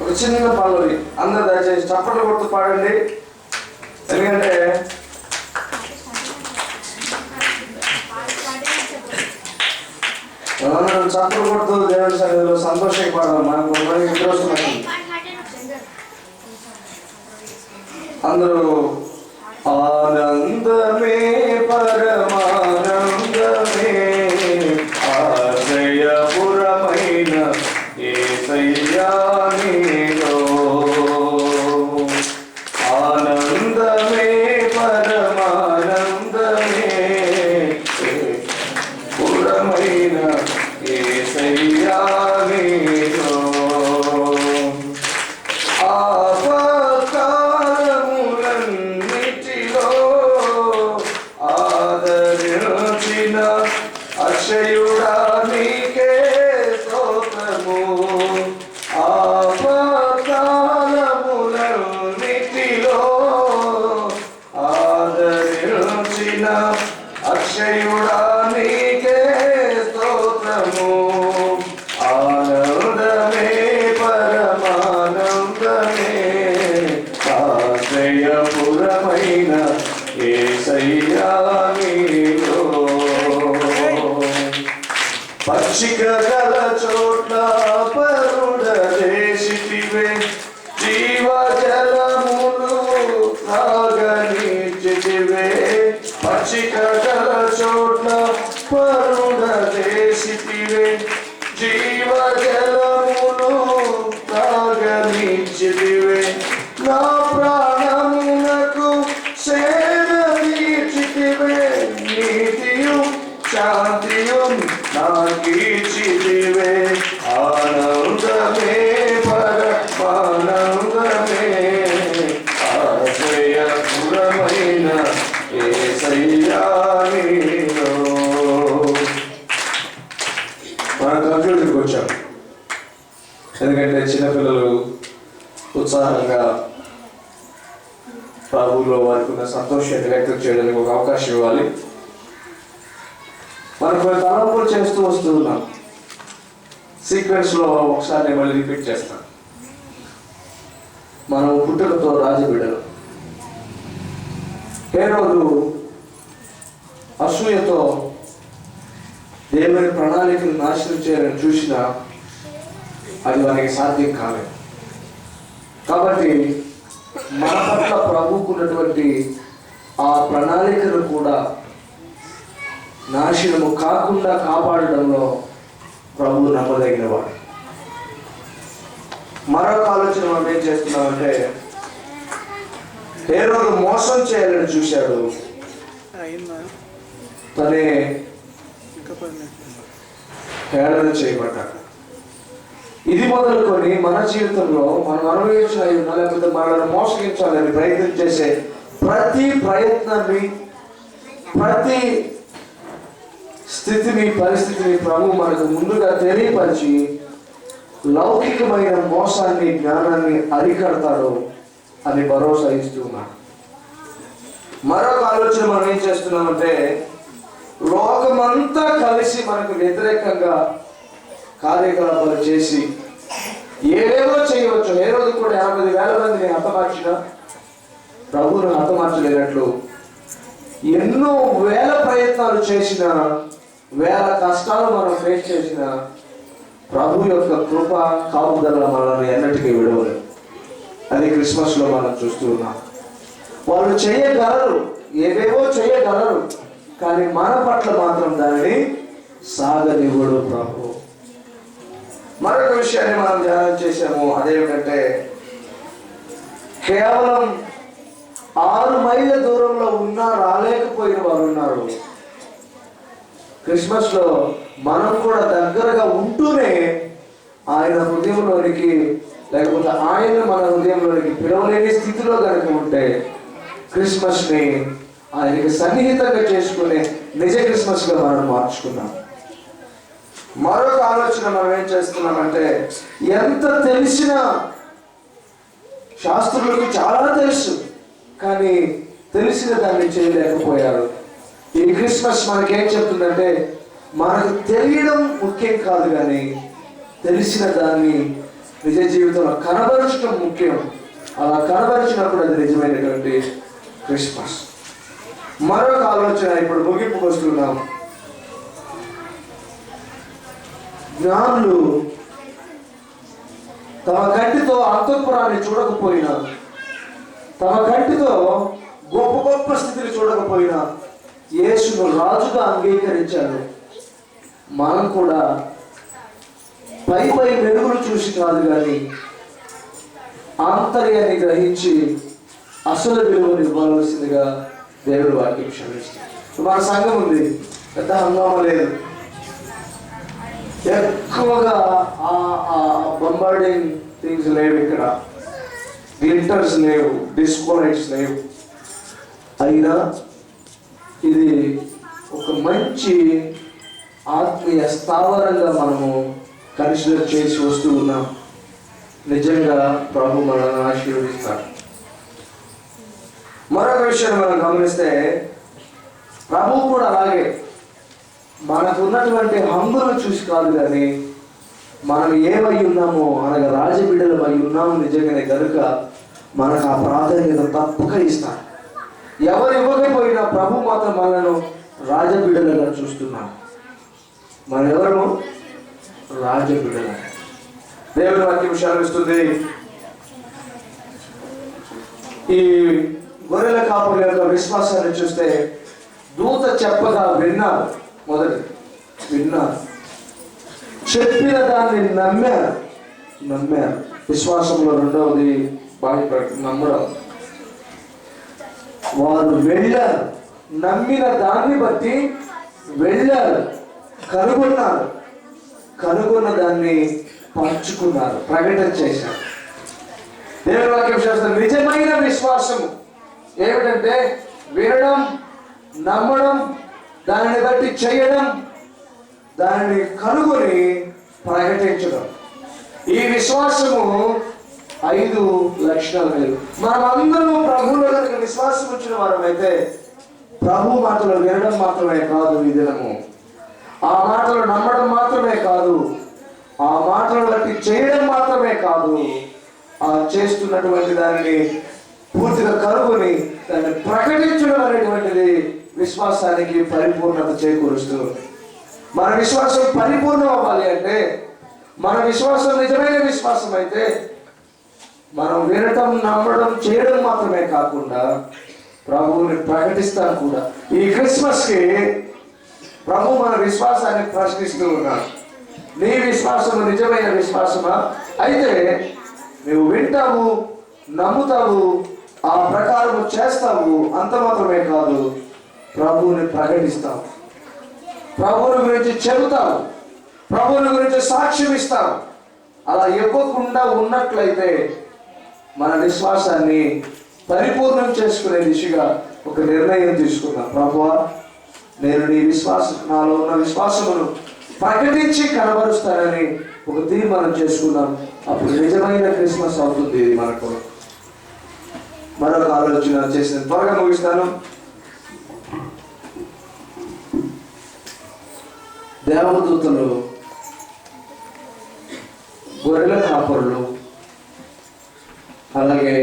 ఒక చిన్న పల్లవి, అందరూ దయచేసి చప్పట్లు కొడుతూ పాడండి. ఎందుకంటే చప్పట్లు కొడుతూ దేవుడి సన్నిధిలో సంతోషంగా పాడాలి. మనకు కొంతమంది నిద్ర వస్తున్నట్టు. అందరూ ఆనందమే పరమానందమే ఆశ్రయపురమైన యేసయ్యా నీలో, ఆనందమే పరమానందమే పురమైన యేసయ్యా నీలో, ఆపత్కాలములన్నిటిలో ఆదరించిన అక్షయుడా నీకే స్తోత్రము, ఆపత్కాలములన్నిటిలో ఆదరించిన అక్షయుడా నీకే స్తోత్రము, ఆనందమే పరమానందమే ఆశ్రయపురమైన యేసయ్యా నీలో, పక్షిక గల చోట్ల పరుడదేశితివే జీవజలములు తాగనిచ్చితివే, పక్షిక గల చోట్ల పరుడదేశితివే జీవజలములు తాగనిచ్చితివే, నా ప్రాణమునకు సేద తీర్చితివే, నీతియు శాంతియు నాకీచితివే, ఆనందమే పరమానందమే ఆశ్రయపురమైన యేసయ్యా నీలో. మనం కంక్లూజన్కి వచ్చాం. ఎందుకంటే చిన్నపిల్లలు ఉత్సాహంగా ప్రభువులో వారికి ఉన్న సంతోషాన్ని వ్యక్తం చేయడానికి ఒక అవకాశం ఇవ్వాలి. మనం కొన్ని తలంపులు చేస్తూ వస్తూ ఉన్నాం. సీక్వెన్స్లో ఒకసారి నేను మళ్ళీ రిపీట్ చేస్తాను. మనం పుట్టుకతో రాజబిడ్డలు. హేరోదు అసూయతో దేవుని ప్రణాళికను నాశనం చేయాలని చూసినా అది వారికి సాధ్యం కాలేదు. కాబట్టి మన పట్ల ప్రభువుకున్నటువంటి ఆ ప్రణాళికను కూడా నాశనము కాకుండా కాపాడడంలో ప్రభువు నమ్మదగిన వాడు. మరొక ఆలోచన మనం ఏం చేస్తున్నామంటే హేరోదు మోసం చేయాలని చూశాడు, తనే హేళన చేయబడ్డాడు. ఇది మొదలుకొని మన జీవితంలో మనం అనుభవించిన లేకపోతే మనల్ని మోసగించాలని ప్రయత్నం చేసే ప్రతి ప్రయత్నాన్ని, ప్రతి స్థితిని, పరిస్థితిని ప్రభు మనకు ముందుగా తెలియపరిచి లౌకికమైన మోసాన్ని, జ్ఞానాన్ని అరికడతాడు అని భరోసా ఇస్తూ ఉన్నాడు. మరొక ఆలోచన మనం ఏం చేస్తున్నామంటే లోకమంతా కలిసి మనకు వ్యతిరేకంగా కార్యకలాపాలు చేసి ఏవేవో చేయవచ్చు. ఏ రోజు కూడా 50,000 మందిని హతమార్చిన ప్రభువును హతమార్చలేనట్లు ఎన్నో వేల ప్రయత్నాలు చేసిన, వేల కష్టాలు మనం ఫేస్ చేసిన ప్రభు యొక్క కృప కాపుదల మనల్ని ఎన్నటికీ విడవలేదు. అది క్రిస్మస్లో మనం చూస్తూ ఉన్నాం. వాళ్ళు చేయగలరు, ఏవేవో చేయగలరు, కానీ మన పట్ల మాత్రం దానిని సాగనివ్వడు ప్రభు. మరొక విషయాన్ని మనం ధ్యానం చేశాము. అదేమిటంటే కేవలం 6 మైళ్ళ దూరంలో ఉన్నా రాలేకపోయిన వారు ఉన్నారు. క్రిస్మస్లో మనం కూడా దగ్గరగా ఉంటూనే ఆయన హృదయంలోనికి, లేకపోతే ఆయన మన హృదయంలోనికి పిలవలేని స్థితిలో కనుక ఉంటే క్రిస్మస్ని ఆయనకి సన్నిహితంగా చేసుకునే నిజ క్రిస్మస్గా మనం మార్చుకున్నాం. మరొక ఆలోచన మనం ఏం చేస్తున్నామంటే, ఎంత తెలిసినా శాస్త్రులకు చాలా తెలుసు, కానీ తెలిసిన దాన్ని చేయలేకపోయారు. ఈ క్రిస్మస్ మనకేం చెప్తుందంటే, మనకు తెలియడం ముఖ్యం కాదు, కానీ తెలిసిన దాన్ని నిజ జీవితంలో కనబరచడం ముఖ్యం. అలా కనబరిచినప్పుడు అది నిజమైనటువంటి క్రిస్మస్. మరొక ఆలోచన, ఇప్పుడు ముగింపుకు వస్తున్నాం. జ్ఞానులు తమ కంటితో అంతఃపురాన్ని చూడకపోయినా, తమ కంటితో గొప్ప గొప్ప స్థితిని చూడకపోయినా యేసును రాజుగా అంగీకరించారు. మనం కూడా పై పై మెరుగులు చూసి కాదు, కానీ ఆంతర్యాన్ని గ్రహించి అసలు విలువను ఇవ్వాల్సిందిగా దేవుడు వాక్యం క్షమిస్తుంది. మన సంఘం ఉంది, పెద్ద హంగామా లేదు, ఎక్కువగా బొంబార్డింగ్ థింగ్స్ లేవు, ఇక్కడ గ్లిటర్స్ లేవు, డిస్కో లైట్స్ లేవు. అయినా ఇది ఒక మంచి ఆత్మీయ స్థావరంగా మనము కన్సిడర్ చేసి వస్తూ ఉన్నాం. నిజంగా ప్రభు మనల్ని ఆశీర్వదిస్తాడు. మరొక విషయాన్ని మనం గమనిస్తే, ప్రభు కూడా అలాగే మనకు ఉన్నటువంటి హంగులను చూసి కాదు, కానీ మనం ఏమై ఉన్నామో, అనగా రాజబిడ్డలు అయి ఉన్నాము నిజంగానే కనుక మనకు ఆ ప్రాధాన్యత తప్పక ఇస్తాడు. ఎవరు ఇవ్వకపోయినా ప్రభు మాత్రం మనను రాజబిడ్డలుగా చూస్తున్నాం. మనం ఎవరము? రాజబిడ్డలు. దేవుని వాక్యం సెలవిస్తుంది, ఈ గొర్రెల కాపుల యొక్క విశ్వాసాన్ని చూస్తే, దూత చెప్పగా విన్నారు, మొదటి విన్నారు, చెప్పిన దాన్ని నమ్మారు. విశ్వాసంలో రెండవది బాహ్య నమ్మడం. వారు వెళ్ళారు, నమ్మిన దాన్ని బట్టి వెళ్ళారు, కనుగొన్న దాన్ని పంచుకున్నారు, ప్రకటన చేశారు. దేవుని వాక్యం శాస్త్రం నిజమైన విశ్వాసము ఏమిటంటే వినడం, నమ్మడం, దానిని బట్టి చేయడం, దానిని కనుగొని ప్రకటించడం. ఈ విశ్వాసము 5 లక్షణాలు. మనం అందరూ ప్రభువులో కనుక విశ్వాసం వచ్చిన వారమైతే ప్రభు మాటలు వినడం మాత్రమే కాదు, ఈ దినము ఆ మాటలు నమ్మడం మాత్రమే కాదు, ఆ మాటలు బట్టి చేయడం మాత్రమే కాదు, ఆ చేస్తున్నటువంటి దానిని పూర్తిగా కనుగొని దాన్ని ప్రకటించడం అనేటువంటిది విశ్వాసానికి పరిపూర్ణత చేకూరుస్తుంది. మన విశ్వాసం పరిపూర్ణం అవ్వాలి అంటే, మన విశ్వాసం నిజమైన విశ్వాసం అయితే మనం వినటం, నమ్మడం, చేయడం మాత్రమే కాకుండా ప్రభువుని ప్రకటిస్తాం కూడా. ఈ క్రిస్మస్కి ప్రభు మన విశ్వాసాన్ని ప్రశ్నిస్తూ ఉన్నాడు. నీ విశ్వాసము నిజమైన విశ్వాసమా? అయితే నువ్వు వింటావు, నమ్ముతావు, ఆ ప్రకారం చేస్తావు, అంత మాత్రమే కాదు, ప్రభువుని ప్రకటిస్తావు, ప్రభువుని గురించి చెబుతావు, ప్రభువుని గురించి సాక్ష్యం ఇస్తావు. అలా ఇవ్వకుండా ఉన్నట్లయితే మన విశ్వాసాన్ని పరిపూర్ణం చేసుకునే దిశగా ఒక నిర్ణయం తీసుకున్నాం. ప్రభువా, నేను నీ నాలో ఉన్న విశ్వాసమును ప్రకటించి కనబరుస్తానని ఒక తీర్మానం చేసుకున్నాం. అప్పుడు నిజమైన క్రిస్మస్ అవుతుంది ఇది మనకు. మరొక ఆలోచన చేసిన త్వరగా ముగిస్తాను. దేవదూతలు, గొర్రెల కాపరులు, అలాగే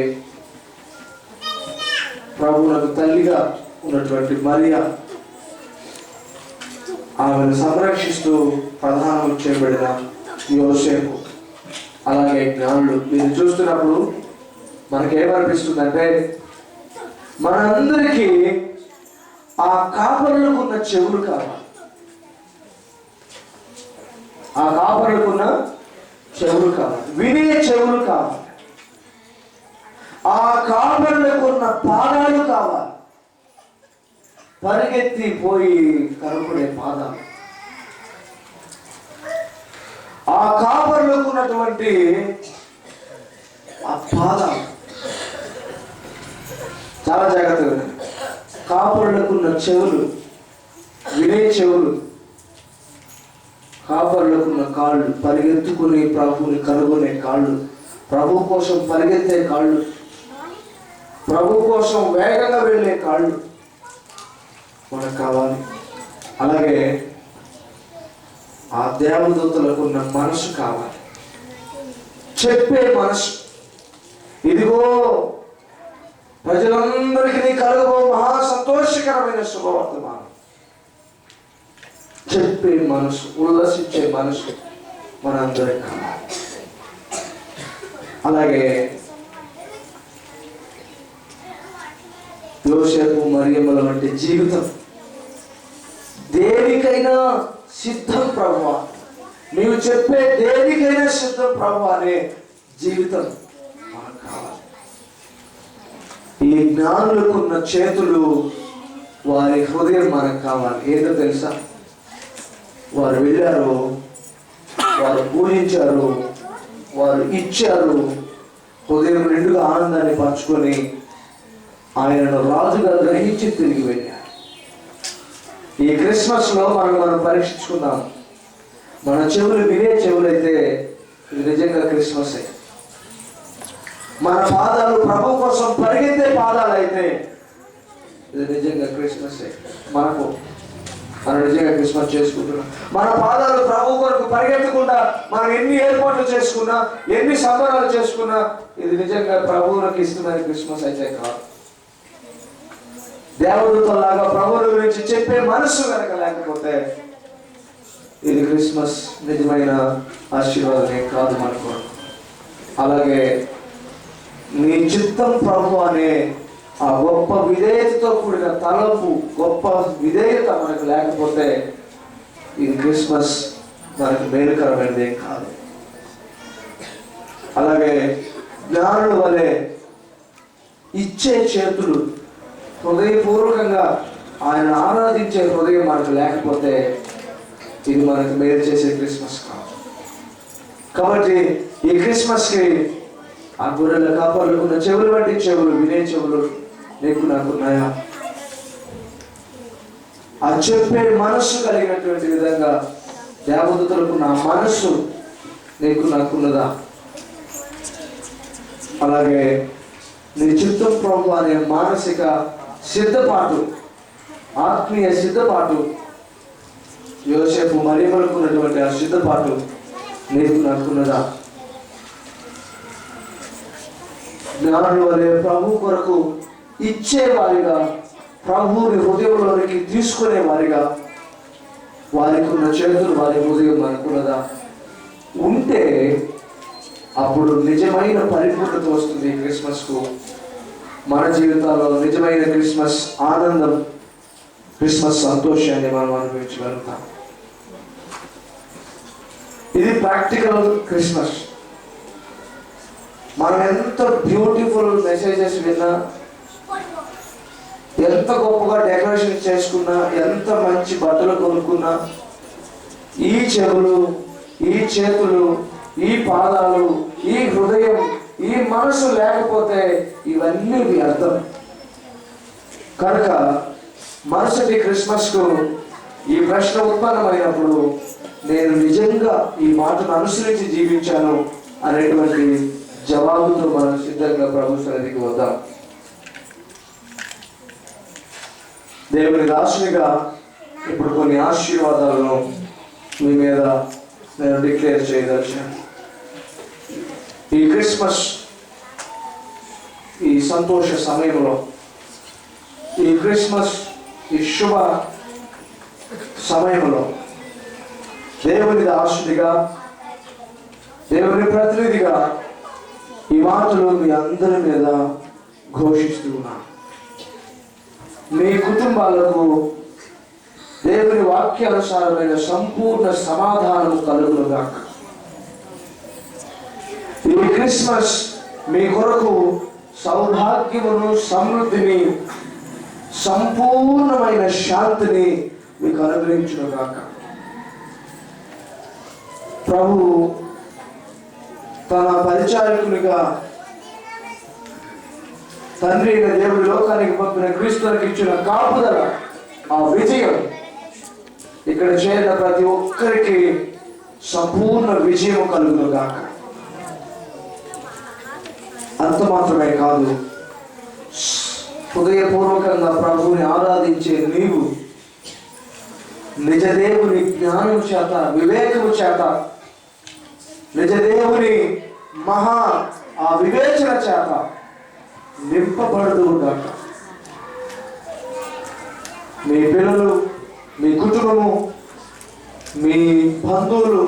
ప్రభువులకు తల్లిగా ఉన్నటువంటి మరియా, ఆమెను సంరక్షిస్తూ ప్రధానం చేయబడిన యోసేపు, అలాగే జ్ఞానులు, మీరు చూస్తున్నప్పుడు మనకేమనిపిస్తుందంటే, మనందరికీ ఆ కాపరులకు ఉన్న చెవులు కావాలి. ఆ కాపరులకున్న చెవులు కావాలి, వినే చెవులు కావాలి. ఆ కాపరులకున్న పాదాలు కావాలి, పరిగెత్తి పోయి కనుక్కునే పాదాలు. ఉన్నటువంటి ఆ పాదం చాలా జాగ్రత్తగా ఉన్నాయి. కాపరులకున్న చెవులు, వినే చెవులు, కాపరులకున్న కాళ్ళు, పరిగెత్తుకునే ప్రభువుని కనుగొనే కాళ్ళు, ప్రభు కోసం పరిగెత్తే కాళ్ళు, ప్రభు కోసం వేగంగా వెళ్ళే కాళ్ళు మనకు కావాలి. అలాగే ఆ దేవదూతలకున్న మనసు కావాలి, చెప్పే మనసు. ఇదిగో ప్రజలందరికీ కలుగబో మహా సంతోషకరమైన శుభవర్తమానం. చెప్పే మనసు, ఉల్లసించే మనసు మనందరికి కావాలి. అలాగే యోసేపు మరియమ్మల వంటి జీవితం దేనికైనా సిద్ధం ప్రభువా, నీవు చెప్పే దేనికైనా సిద్ధం ప్రభువా అనే జీవితం మనకు కావాలి. ఈ జ్ఞానులకున్న చేతులు, వారి హృదయం మనకు కావాలి. ఏదో తెలుసా, వారు వెళ్ళారు, వారు పూజించారు, వారు ఇచ్చారు, హృదయం నిండుగా ఆనందాన్ని పంచుకొని ఆయనను రాజుగా గ్రహించి తిరిగి వెళ్ళారు. ఈ క్రిస్మస్లో మనం పరీక్షించుకుందాం. మన చెవులు వినే చెవులైతే ఇది నిజంగా క్రిస్మస్. మన పాదాలు ప్రభు కోసం పరిగెత్తే పాదాలు అయితే ఇది నిజంగా క్రిస్మస్. మనం నిజంగా క్రిస్మస్ చేసుకుంటున్నాం. మన పాదాలు ప్రభు కొరకు పరిగెత్తకుండా మనం ఎన్ని ఏర్పాట్లు చేసుకున్నా, ఎన్ని సంబరాలు చేసుకున్నా ఇది నిజంగా ప్రభువులకు ఇష్టమైన క్రిస్మస్ అయితే కాదు. దేవదూతలాగా ప్రభువుల గురించి చెప్పే మనసు కనుక లేకపోతే ఇది క్రిస్మస్ నిజమైన ఆశీర్వాదమే కాదు మనకు. అలాగే నీ చిత్తం ప్రభు అనే ఆ గొప్ప విధేయతతో కూడిన తలంపు, గొప్ప విధేయత మనకు లేకపోతే ఇది క్రిస్మస్ మనకు మేలుకరమైనదే కాదు. అలాగే జ్ఞానుల వలె ఇచ్చే చేతులు, హృదయపూర్వకంగా ఆయన ఆరాధించే హృదయం మనకు లేకపోతే ఇది మనకు మేలు చేసే క్రిస్మస్ కాదు. కాబట్టి ఈ క్రిస్మస్కి ఆ గొర్రెల కాపరులకున్న చెవులు వంటి చెవులు, వినే చెవులు నీకు నాకున్నాయా? ఆ చెప్పే మనస్సు కలిగినటువంటి విధంగా దేవదూతలకున్న మనస్సు నీకు నాకున్నదా? అలాగే నీ చిత్తం ప్రభు అనే మానసిక సిద్ధపాటు, ఆత్మీయ సిద్ధపాటు, యోసేపు మరియమ్మలకు ఉన్నటువంటి ఆ సిద్ధపాటు నీకు నాకున్నదా? జ్ఞానుల వలె ప్రభు కొరకు ఇచ్చేవారిగా, ప్రభువుని హృదయంలోనికి తీసుకునే వారిగా వారికి ఉన్న చేతులు, వారి హృదయం మనకున్నదా? ఉంటే అప్పుడు నిజమైన పరిపూర్ణత వస్తుంది. క్రిస్మస్కు మన జీవితాల్లో నిజమైన క్రిస్మస్ ఆనందం, క్రిస్మస్ సంతోషాన్ని మనం అనుభవించగలుగుతాం. ఇది ప్రాక్టికల్ క్రిస్మస్. మనం ఎంత బ్యూటిఫుల్ మెసేజెస్ విన్నా, ఎంత గొప్పగా డెకరేషన్ చేసుకున్నా, ఎంత మంచి బట్టలు కొనుక్కున్నా, ఈ చెవులు, ఈ చేతులు, ఈ పాదాలు, ఈ హృదయం, ఈ మనసు లేకపోతే ఇవన్నీ వ్యర్థం. కనుక మరుసటి క్రిస్మస్కు ఈ ప్రశ్న ఉత్పన్నమైనప్పుడు నేను నిజంగా ఈ మాటను అనుసరించి జీవించాను అనేటువంటి జవాబుతో మనం సిద్ధంగా ప్రభు సన్నిధికి వద్దాం. దేవుని దాసునిగా ఇప్పుడు కొన్ని ఆశీర్వాదాలను మీ మీద నేను డిక్లేర్ చేయదలిచాను. ఈ క్రిస్మస్, ఈ సంతోష సమయంలో, ఈ క్రిస్మస్, ఈ శుభ సమయంలో దేవుని దాసునిగా, దేవుని ప్రతినిధిగా ఈ మాటలు మీ అందరి మీద ఘోషిస్తూ ఉన్నాను. మీ కుటుంబాలకు దేవుని వాక్యానుసారమైన సంపూర్ణ సమాధానం కలుగునుగాక. ఈ క్రిస్మస్ మీ కొరకు సౌభాగ్యమును, సమృద్ధిని, సంపూర్ణమైన శాంతిని మీకు అనుగ్రహించునుగాక. ప్రభు తన పరిచారకునిగా తండ్రి అయిన దేవుడి లోకానికి పంపిన క్రీస్తులకు ఇచ్చిన కాపుదల, ఆ విజయం ఇక్కడ చేరిన ప్రతి ఒక్కరికి సంపూర్ణ విజయం కలుగును గాక. అంత మాత్రమే కాదు, హృదయపూర్వకంగా ప్రభువుని ఆరాధించే నీవు నిజదేవుని జ్ఞానం చేత, వివేకము చేత, నిజదేవుని ఆ వివేచన చేత నింపబడుతూ ఉంటాక మీ పిల్లలు, మీ కుటుంబము, మీ బంధువులు,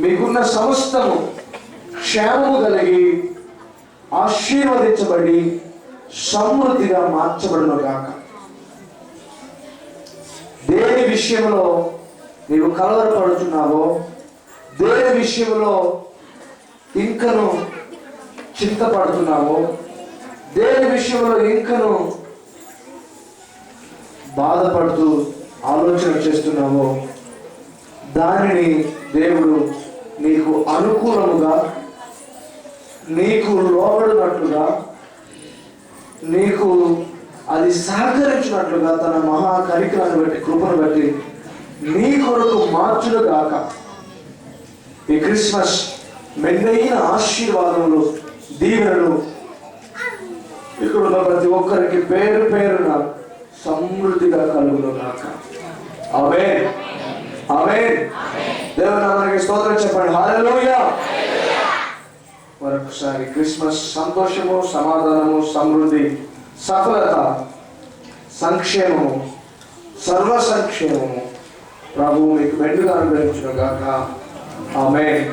మీకున్న సమస్తము క్షేమము కలిగి ఆశీర్వదించబడి సమృద్ధిగా మార్చబడును గాక. దేని విషయంలో నీవు కలవరపడుతున్నావో, దేని విషయంలో ఇంకను చింతపడుతున్నావో, దేని విషయంలో ఇంకను బాధపడుతూ ఆలోచన చేస్తున్నావో, దానిని దేవుడు నీకు అనుకూలముగా, నీకు లోబడినట్లుగా, నీకు అది సహకరించినట్లుగా తన మహా కరికరాన్ని బట్టి, కృపను బట్టి నీ కొరకు మార్చును గాక. ఈ క్రిస్మస్ మెండైన ఆశీర్వాదములు, దీవెనలు ఇక్కడ ఉన్న ప్రతి ఒక్కరికి పేరు పేరున సమృద్ధిగా కలుగును గాక. ఆమేన్, ఆమేన్. దేవుని నామానికి స్తోత్రం చెప్పండి. హల్లెలూయా. మరొకసారి క్రిస్మస్ సంతోషము, సమాధానము, సమృద్ధి, సఫలత, సంక్షేమము, సర్వ సంక్షేమము ప్రభువు మీకు మెండుగా అనుగ్రహించును గాక. ఆమేన్.